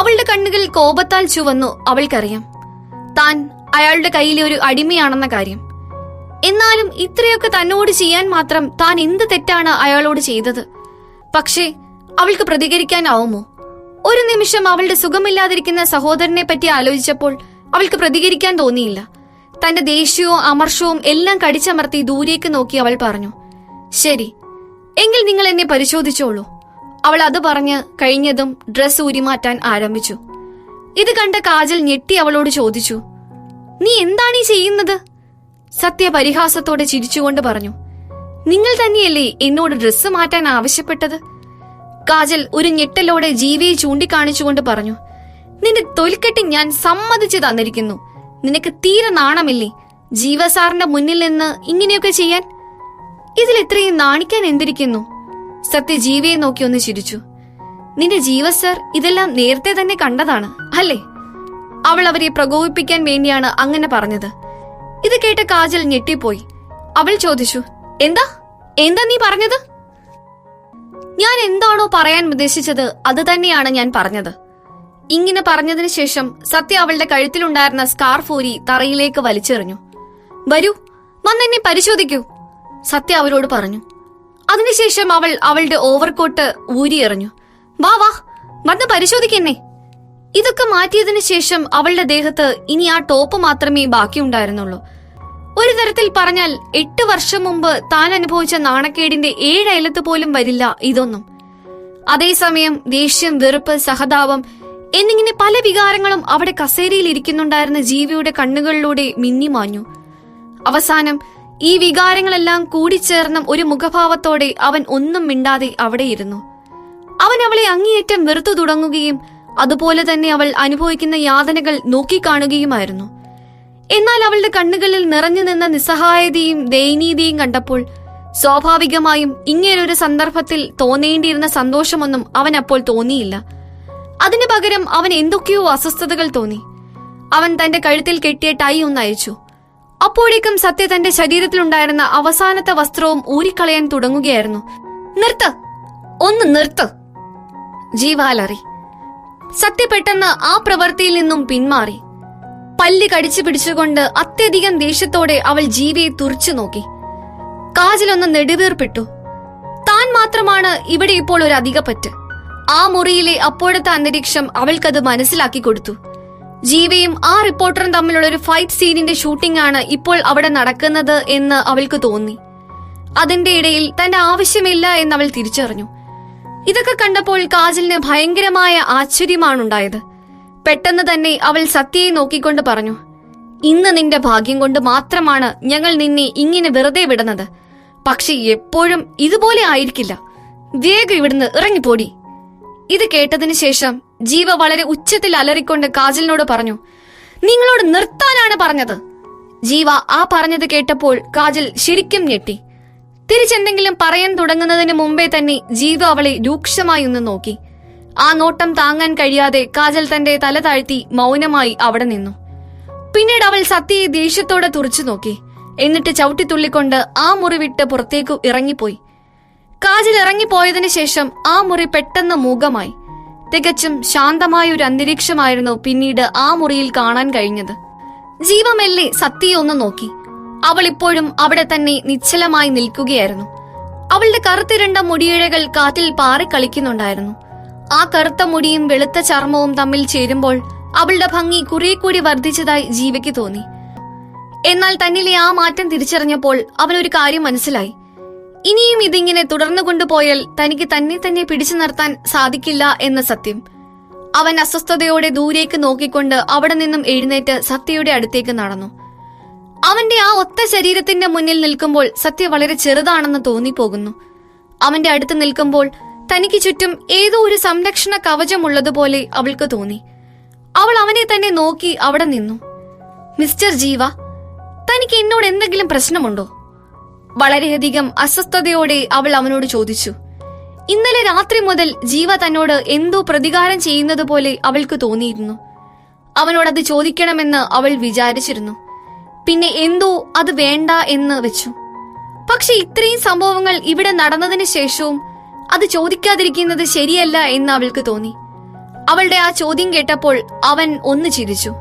അവളുടെ കണ്ണുകൾ കോപത്താൽ ചുവന്നു. അവൾക്കറിയാം താൻ അയാളുടെ കയ്യിലെ ഒരു അടിമയാണെന്ന കാര്യം. എന്നാലും ഇത്രയൊക്കെ തന്നോട് ചെയ്യാൻ മാത്രം താൻ എന്ത് തെറ്റാണ് അയാളോട് ചെയ്തത്? പക്ഷേ അവൾക്ക് പ്രതികരിക്കാനാവുമോ? ഒരു നിമിഷം അവളുടെ സുഖമില്ലാതിരിക്കുന്ന സഹോദരനെ പറ്റി ആലോചിച്ചപ്പോൾ അവൾക്ക് പ്രതികരിക്കാൻ തോന്നിയില്ല. തന്റെ ദേഷ്യവും അമർഷവും എല്ലാം കടിച്ചമർത്തി ദൂരേക്ക് നോക്കി അവൾ പറഞ്ഞു, ശരി, എങ്കിൽ നിങ്ങൾ എന്നെ പരിശോധിച്ചോളൂ. അവൾ അത് പറഞ്ഞ് കഴിഞ്ഞതും ഡ്രസ് ഊരിമാറ്റാൻ ആരംഭിച്ചു. ഇത് കണ്ട കാജൽ ഞെട്ടി അവളോട് ചോദിച്ചു, നീ എന്താണ് ഈ ചെയ്യുന്നത്? സത്യ പരിഹാസത്തോടെ ചിരിച്ചുകൊണ്ട് പറഞ്ഞു, നിങ്ങൾ തന്നെയല്ലേ എന്നോട് ഡ്രസ്സ് മാറ്റാൻ ആവശ്യപ്പെട്ടത്? കാജൽ ഒരു ഞെട്ടലോടെ ജീവിയെ ചൂണ്ടിക്കാണിച്ചുകൊണ്ട് പറഞ്ഞു, നിന്റെ തൊലിക്കെട്ടി ഞാൻ സമ്മതിച്ചു തന്നിരിക്കുന്നു. നിനക്ക് തീരെ നാണമില്ലേ ജീവസാറിന്റെ മുന്നിൽ നിന്ന് ഇങ്ങനെയൊക്കെ ചെയ്യാൻ? ഇതിൽ ഇത്രയും നാണിക്കാൻ എന്തിരിക്കുന്നു? സത്യ ജീവിയെ നോക്കി ഒന്ന് ചിരിച്ചു. നിന്റെ ജീവസാർ ഇതെല്ലാം നേരത്തെ തന്നെ കണ്ടതാണ് അല്ലേ? അവൾ അവരെ പ്രകോപിപ്പിക്കാൻ വേണ്ടിയാണ് അങ്ങനെ പറഞ്ഞത്. ഇത് കേട്ട കാജൽ ഞെട്ടിപ്പോയി. അവൾ ചോദിച്ചു, എന്താ എന്താ നീ പറഞ്ഞത്? ഞാൻ എന്താണോ പറയാൻ ഉദ്ദേശിച്ചത് അത് തന്നെയാണ് ഞാൻ പറഞ്ഞത്. ഇങ്ങനെ പറഞ്ഞതിന് ശേഷം സത്യ അവളുടെ കഴുത്തിലുണ്ടായിരുന്ന സ്കാർഫ് ഊരി തറയിലേക്ക് വലിച്ചെറിഞ്ഞു. വരൂ, വന്നെന്നെ പരിശോധിക്കൂ, സത്യ അവരോട് പറഞ്ഞു. അതിനുശേഷം അവൾ അവളുടെ ഓവർകോട്ട് ഊരിയെറിഞ്ഞു. വാ വാ, വന്ന് പരിശോധിക്കെന്നെ. ഇതൊക്കെ മാറ്റിയതിനു ശേഷം അവളുടെ ദേഹത്ത് ഇനി ആ ടോപ്പ് മാത്രമേ ബാക്കിയുണ്ടായിരുന്നുള്ളൂ. ഒരു തരത്തിൽ പറഞ്ഞാൽ 8 വർഷം മുമ്പ് താൻ അനുഭവിച്ച നാണക്കേടിന്റെ 7 അയലത്ത് പോലും വരില്ല ഇതൊന്നും. അതേസമയം ദേഷ്യം, വെറുപ്പ്, സഹതാപം എന്നിങ്ങനെ പല വികാരങ്ങളും അവിടെ കസേരയിൽ ഇരിക്കുന്നുണ്ടായിരുന്ന ജീവിയുടെ കണ്ണുകളിലൂടെ മിന്നിമാഞ്ഞു. അവസാനം ഈ വികാരങ്ങളെല്ലാം കൂടിച്ചേർന്ന ഒരു മുഖഭാവത്തോടെ അവൻ ഒന്നും മിണ്ടാതെ അവിടെയിരുന്നു. അവൻ അവളെ അങ്ങേയറ്റം വെറുത്തു തുടങ്ങുകയും അതുപോലെ തന്നെ അവൾ അനുഭവിക്കുന്ന യാതനകൾ നോക്കിക്കാണുകയുമായിരുന്നു. എന്നാൽ അവളുടെ കണ്ണുകളിൽ നിറഞ്ഞു നിന്ന നിസ്സഹായതയും ദയനീയതയും കണ്ടപ്പോൾ സ്വാഭാവികമായും ഇങ്ങനൊരു സന്ദർഭത്തിൽ തോന്നേണ്ടിയിരുന്ന സന്തോഷമൊന്നും അവൻ അപ്പോൾ തോന്നിയില്ല. അതിനു പകരം അവൻ എന്തൊക്കെയോ അസ്വസ്ഥതകൾ തോന്നി. അവൻ തന്റെ കഴുത്തിൽ കെട്ടിയ ടൈ ഒന്ന് അയച്ചു. അപ്പോഴേക്കും സത്യ തന്റെ ശരീരത്തിലുണ്ടായിരുന്ന അവസാനത്തെ വസ്ത്രവും ഊരിക്കളയാൻ തുടങ്ങുകയായിരുന്നു. നിർത്ത്, ഒന്ന് നിർത്ത്, ജീവാലറി. സത്യ പെട്ടെന്ന് ആ പ്രവൃത്തിയിൽ നിന്നും പിന്മാറി. പല്ല് കടിച്ചു പിടിച്ചുകൊണ്ട് അത്യധികം ദേഷ്യത്തോടെ അവൾ ജീവിയെ തുറച്ചു നോക്കി. കാജലൊന്ന് നെടുവീർപ്പിട്ടു. താൻ മാത്രമാണ് ഇവിടെ ഇപ്പോൾ ഒരു അധികപ്പറ്റ്. ആ മുറിയിലെ അപ്പോഴത്തെ അന്തരീക്ഷം അവൾക്കത് മനസ്സിലാക്കി കൊടുത്തു. ജീവയും ആ റിപ്പോർട്ടറും തമ്മിലുള്ള ഒരു ഫൈറ്റ് സീനിന്റെ ഷൂട്ടിംഗ് ആണ് ഇപ്പോൾ അവിടെ നടക്കുന്നത് എന്ന് അവൾക്ക് തോന്നി. അതിന്റെ ഇടയിൽ തന്റെ ആവശ്യമില്ല എന്ന് അവൾ തിരിച്ചറിഞ്ഞു. ഇതൊക്കെ കണ്ടപ്പോൾ കാജലിന് ഭയങ്കരമായ ആശ്ചര്യമാണുണ്ടായത്. പെട്ടെന്ന് തന്നെ അവൾ സത്യയെ നോക്കിക്കൊണ്ട് പറഞ്ഞു, ഇന്ന് നിന്റെ ഭാഗ്യം കൊണ്ട് മാത്രമാണ് ഞങ്ങൾ നിന്നെ ഇങ്ങനെ വെറുതെ വിടുന്നത്. പക്ഷെ എപ്പോഴും ഇതുപോലെ ആയിരിക്കില്ല. വേഗം ഇവിടുന്ന് ഇറങ്ങിപ്പോടി. ഇത് കേട്ടതിനു ശേഷം ജീവ വളരെ ഉച്ചത്തിൽ അലറിക്കൊണ്ട് കാജലിനോട് പറഞ്ഞു, നിങ്ങളോട് നിർത്താനാണ് പറഞ്ഞത്. ജീവ ആ പറഞ്ഞത് കേട്ടപ്പോൾ കാജൽ ശരിക്കും ഞെട്ടി. തിരിച്ചെന്തെങ്കിലും പറയാൻ തുടങ്ങുന്നതിന് മുമ്പേ തന്നെ ജീവ അവളെ രൂക്ഷമായി ഒന്ന് നോക്കി. ആ നോട്ടം താങ്ങാൻ കഴിയാതെ കാജൽ തന്റെ തല താഴ്ത്തി മൗനമായി അവിടെ നിന്നു. പിന്നീട് അവൾ സത്യയെ ദേഷ്യത്തോടെ തുറച്ചു നോക്കി. എന്നിട്ട് ചവിട്ടിത്തുള്ളിക്കൊണ്ട് ആ മുറി വിട്ട് പുറത്തേക്ക് ഇറങ്ങിപ്പോയി. കാജൽ ഇറങ്ങിപ്പോയതിനു ശേഷം ആ മുറി പെട്ടെന്ന് മൂകമായി. തികച്ചും ശാന്തമായ ഒരു അന്തരീക്ഷമായിരുന്നു പിന്നീട് ആ മുറിയിൽ കാണാൻ കഴിഞ്ഞത്. ജീവമെല്ലെ സത്യയെ ഒന്ന് നോക്കി. അവൾ ഇപ്പോഴും അവിടെ തന്നെ നിശ്ചലമായി നിൽക്കുകയായിരുന്നു. അവളുടെ കറുത്തിരണ്ട മുടിയിഴകൾ കാറ്റിൽ പാറിക്കളിക്കുന്നുണ്ടായിരുന്നു. ആ കറുത്ത മുടിയും വെളുത്ത ചർമ്മവും തമ്മിൽ ചേരുമ്പോൾ അവളുടെ ഭംഗി കുറെ കൂടി വർദ്ധിച്ചതായി ജീവയ്ക്ക് തോന്നി. എന്നാൽ തന്നിലെ ആ മാറ്റം തിരിച്ചറിഞ്ഞപ്പോൾ അവനൊരു കാര്യം മനസ്സിലായി. ഇനിയും ഇതിങ്ങനെ തുടർന്നു കൊണ്ടുപോയാൽ തനിക്ക് തന്നെ പിടിച്ചു നിർത്താൻ സാധിക്കില്ല എന്ന സത്യം. അവൻ അസ്വസ്ഥതയോടെ ദൂരേക്ക് നോക്കിക്കൊണ്ട് അവിടെ നിന്നും എഴുന്നേറ്റ് സത്യയുടെ അടുത്തേക്ക് നടന്നു. അവന്റെ ആ ഒത്ത ശരീരത്തിന്റെ മുന്നിൽ നിൽക്കുമ്പോൾ സത്യ വളരെ ചെറുതാണെന്ന് തോന്നിപ്പോകുന്നു. അവന്റെ അടുത്ത് നിൽക്കുമ്പോൾ തനിക്ക് ചുറ്റും ഏതോ ഒരു സംരക്ഷണ കവചമുള്ളതുപോലെ അവൾക്ക് തോന്നി. അവൾ അവനെ തന്നെ നോക്കി അവിടെ നിന്നു. മിസ്റ്റർ ജീവ, തനിക്ക് എന്നോട് എന്തെങ്കിലും പ്രശ്നമുണ്ടോ? വളരെയധികം അസ്വസ്ഥതയോടെ അവൾ അവനോട് ചോദിച്ചു. ഇന്നലെ രാത്രി മുതൽ ജീവ തന്നോട് എന്തോ പ്രതികാരം ചെയ്യുന്നത് പോലെ അവൾക്ക് തോന്നിയിരുന്നു. അവനോടത് ചോദിക്കണമെന്ന് അവൾ വിചാരിച്ചിരുന്നു. പിന്നെ എന്തോ അത് വേണ്ട എന്ന് വെച്ചു. പക്ഷെ ഇത്രയും സംഭവങ്ങൾ ഇവിടെ നടന്നതിന് ശേഷവും അത് ചോദിക്കാതിരിക്കുന്നത് ശരിയല്ല എന്ന് അവൾക്ക് തോന്നി. അവളുടെ ആ ചോദ്യം കേട്ടപ്പോൾ അവൻ ഒന്ന് ചിരിച്ചു.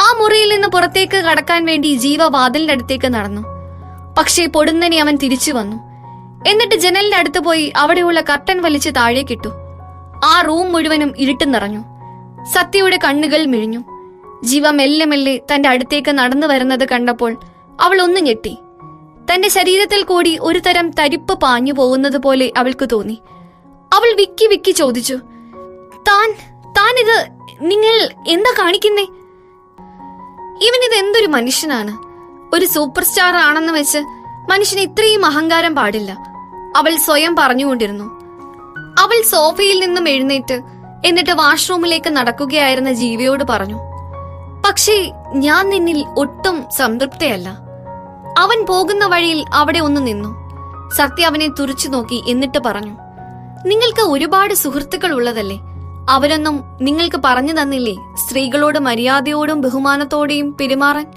ആ മുറിയിൽ നിന്ന് പുറത്തേക്ക് കടക്കാൻ വേണ്ടി ജീവ വാതിലിന്റെ അടുത്തേക്ക് നടന്നു. പക്ഷേ പൊടുന്നനെ അവൻ തിരിച്ചു വന്നു. എന്നിട്ട് ജനലിന്റെ അടുത്ത് പോയി അവിടെയുള്ള കർട്ടൻ വലിച്ച് താഴേക്കിട്ടു. ആ റൂം മുഴുവനും ഇരുട്ട് നിറഞ്ഞു. സത്യയുടെ കണ്ണുകൾ മിഴിഞ്ഞു. ജീവ മെല്ലെ മെല്ലെ തന്റെ അടുത്തേക്ക് നടന്നു വരുന്നത് കണ്ടപ്പോൾ അവൾ ഒന്ന് ഞെട്ടി. തന്റെ ശരീരത്തിൽ കൂടി ഒരു തരം തരിപ്പ് പാഞ്ഞു പോകുന്നത് പോലെ അവൾക്ക് തോന്നി. അവൾ വിക്കി വിക്കി ചോദിച്ചു, താൻ ഇത് നിങ്ങൾ എന്താ കാണിക്കുന്നേ? ഇവനിത് എന്തൊരു മനുഷ്യനാണ്? ഒരു സൂപ്പർ സ്റ്റാർ ആണെന്ന് വെച്ച് മനുഷ്യന് ഇത്രയും അഹങ്കാരം പാടില്ല, അവൾ സ്വയം പറഞ്ഞുകൊണ്ടിരുന്നു. അവൾ സോഫയിൽ നിന്നും എഴുന്നേറ്റ് എന്നിട്ട് വാഷ്റൂമിലേക്ക് നടക്കുകയായിരുന്ന ജീവയോട് പറഞ്ഞു, പക്ഷേ ഞാൻ നിന്നിൽ ഒട്ടും സംതൃപ്തയല്ല. അവൻ പോകുന്ന വഴിയിൽ അവിടെ ഒന്ന് നിന്നു. സത്യ അവനെ തുറിച്ചു നോക്കി. എന്നിട്ട് പറഞ്ഞു, നിങ്ങൾക്ക് ഒരുപാട് സുഹൃത്തുക്കൾ ഉള്ളതല്ലേ? അവരൊന്നും നിങ്ങൾക്ക് പറഞ്ഞു തന്നില്ലേ സ്ത്രീകളോട് മര്യാദയോടും ബഹുമാനത്തോടെയും പെരുമാറാൻ?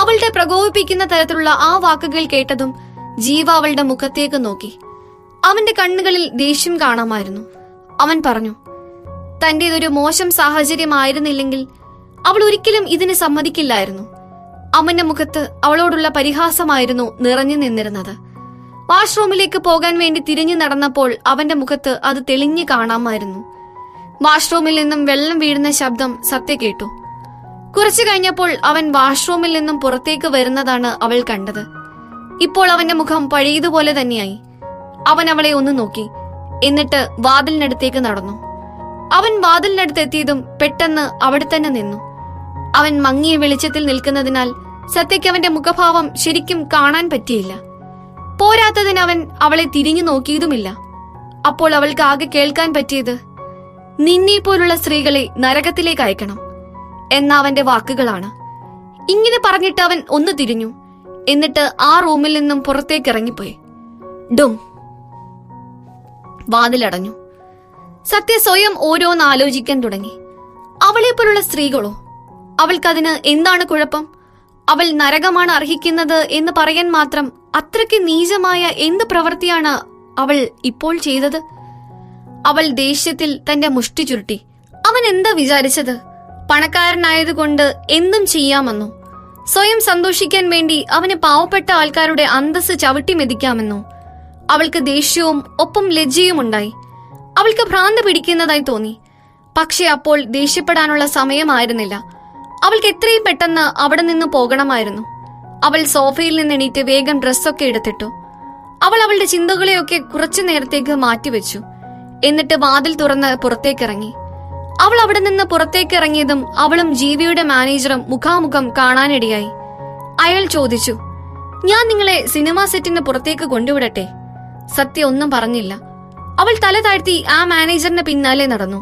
അവളുടെ പ്രകോപിപ്പിക്കുന്ന തരത്തിലുള്ള ആ വാക്കുകൾ കേട്ടതും ജീവ അവളുടെ മുഖത്തേക്ക് നോക്കി. അവന്റെ കണ്ണുകളിൽ ദേഷ്യം കാണാമായിരുന്നു. അവൻ പറഞ്ഞു, തന്റേതൊരു മോശം സാഹചര്യമായിരുന്നില്ലെങ്കിൽ അവൾ ഒരിക്കലും ഇതിന് സമ്മതിക്കില്ലായിരുന്നു. അവന്റെ മുഖത്ത് അവളോടുള്ള പരിഹാസമായിരുന്നു നിറഞ്ഞു നിന്നിരുന്നത്. വാഷ്റൂമിലേക്ക് പോകാൻ വേണ്ടി തിരിഞ്ഞു നടന്നപ്പോൾ അവന്റെ മുഖത്ത് അത് തെളിഞ്ഞു കാണാമായിരുന്നു. വാഷ്റൂമിൽ നിന്നും വെള്ളം വീഴുന്ന ശബ്ദം സത്യ കേട്ടു. കുറച്ചു കഴിഞ്ഞപ്പോൾ അവൻ വാഷ്റൂമിൽ നിന്നും പുറത്തേക്ക് വരുന്നതാണ് അവൾ കണ്ടത്. ഇപ്പോൾ അവന്റെ മുഖം പഴയതുപോലെ തന്നെയായി. അവൻ അവളെ ഒന്ന് നോക്കി, എന്നിട്ട് വാതിലിനടുത്തേക്ക് നടന്നു. അവൻ വാതിലിനടുത്തെത്തിയതും പെട്ടെന്ന് അവിടെ തന്നെ നിന്നു. അവൻ മങ്ങിയ വെളിച്ചത്തിൽ നിൽക്കുന്നതിനാൽ സത്യയ്ക്ക് അവന്റെ മുഖഭാവം ശരിക്കും കാണാൻ പറ്റിയില്ല. പോരാത്തതിന് അവൻ അവളെ തിരിഞ്ഞു നോക്കിയതുമില്ല. അപ്പോൾ അവൾക്ക് ആകെ കേൾക്കാൻ പറ്റിയത്, നിന്നെ പോലുള്ള സ്ത്രീകളെ നരകത്തിലേക്ക് അയക്കണം എന്ന അവന്റെ വാക്കുകളാണ്. ഇങ്ങനെ പറഞ്ഞിട്ട് അവൻ ഒന്ന് തിരിഞ്ഞു. എന്നിട്ട് ആ റൂമിൽ നിന്നും പുറത്തേക്ക് ഇറങ്ങിപ്പോയി. ഡും, വാതിലടഞ്ഞു. സത്യ സ്വയം ഓരോന്ന് ആലോചിക്കാൻ തുടങ്ങി. അവളെ പോലുള്ള സ്ത്രീകളോ? അവൾക്കതിന് എന്താണ് കുഴപ്പം? അവൾ നരകമാണ് അർഹിക്കുന്നത് എന്ന് പറയാൻ മാത്രം അത്രയ്ക്ക് നീചമായ എന്ത് പ്രവൃത്തിയാണ് അവൾ ഇപ്പോൾ ചെയ്തത്? അവൾ ദേഷ്യത്തിൽ തന്റെ മുഷ്ടി ചുരുട്ടി. അവൻ എന്താ വിചാരിച്ചത്? പണക്കാരനായതുകൊണ്ട് എന്തും ചെയ്യാമെന്നോ? സ്വയം സന്തോഷിക്കാൻ വേണ്ടി അവന് പാവപ്പെട്ട ആൾക്കാരുടെ അന്തസ് ചവിട്ടി മെതിക്കാമെന്നോ? അവൾക്ക് ദേഷ്യവും ഒപ്പം ലജ്ജയും ഉണ്ടായി. അവൾക്ക് ഭ്രാന്ത് പിടിക്കുന്നതായി തോന്നി. പക്ഷെ അപ്പോൾ ദേഷ്യപ്പെടാനുള്ള സമയമായിരുന്നില്ല. അവൾക്ക് എത്രയും പെട്ടെന്ന് അവിടെ നിന്ന് പോകണമായിരുന്നു. അവൾ സോഫയിൽ നിന്ന് എണീറ്റ് വേഗം ഡ്രസ്സൊക്കെ എടുത്തിട്ടു. അവൾ അവളുടെ ചിന്തകളെയൊക്കെ കുറച്ചു നേരത്തേക്ക് മാറ്റിവെച്ചു. എന്നിട്ട് വാതിൽ തുറന്ന് പുറത്തേക്കിറങ്ങി. അവൾ അവിടെ നിന്ന് പുറത്തേക്കിറങ്ങിയതും അവളും ജീവിയുടെ മാനേജറും മുഖാമുഖം കാണാനിടയായി. അയാൾ ചോദിച്ചു, ഞാൻ നിങ്ങളെ സിനിമാ സെറ്റിന് പുറത്തേക്ക് കൊണ്ടുവിടട്ടെ? സത്യ ഒന്നും പറഞ്ഞില്ല. അവൾ തല താഴ്ത്തി ആ മാനേജറിന് പിന്നാലെ നടന്നു.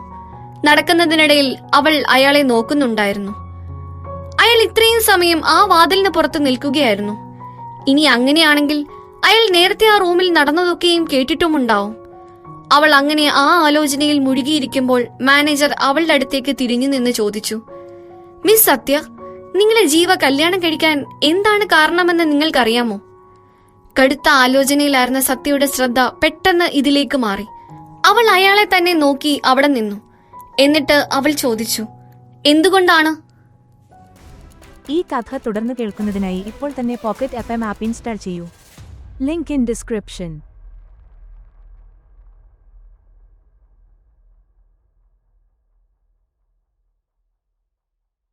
നടക്കുന്നതിനിടയിൽ അവൾ അയാളെ നോക്കുന്നുണ്ടായിരുന്നു. അയാൾ ഇത്രയും സമയം ആ വാതിലിന് പുറത്ത് നിൽക്കുകയായിരുന്നു. ഇനി അങ്ങനെയാണെങ്കിൽ അയാൾ നേരത്തെ ആ റൂമിൽ നടന്നതൊക്കെയും കേട്ടിട്ടുമുണ്ടാവും. അവൾ അങ്ങനെ ആ ആലോചനയിൽ മുഴുകിയിരിക്കുമ്പോൾ മാനേജർ അവളുടെ അടുത്തേക്ക് തിരിഞ്ഞു നിന്ന് ചോദിച്ചു, മിസ് സത്യ, നിങ്ങളെ ജീവ കല്യാണം കഴിക്കാൻ എന്താണ് കാരണമെന്ന് നിങ്ങൾക്കറിയാമോ? കടുത്ത ആലോചനയിലായിരുന്ന സത്യയുടെ ശ്രദ്ധ പെട്ടെന്ന് ഇതിലേക്ക് മാറി. അവൾ അയാളെ തന്നെ നോക്കി അവിടെ നിന്നു. എന്നിട്ട് അവൾ ചോദിച്ചു, എന്തുകൊണ്ടാണ്? ഈ കഥ തുടർന്ന് കേൾക്കുന്നതിനായി ഇപ്പോൾ തന്നെ പോക്കറ്റ് FM ആപ്പ് ഇൻസ്റ്റാൾ ചെയ്യൂ. Link in description.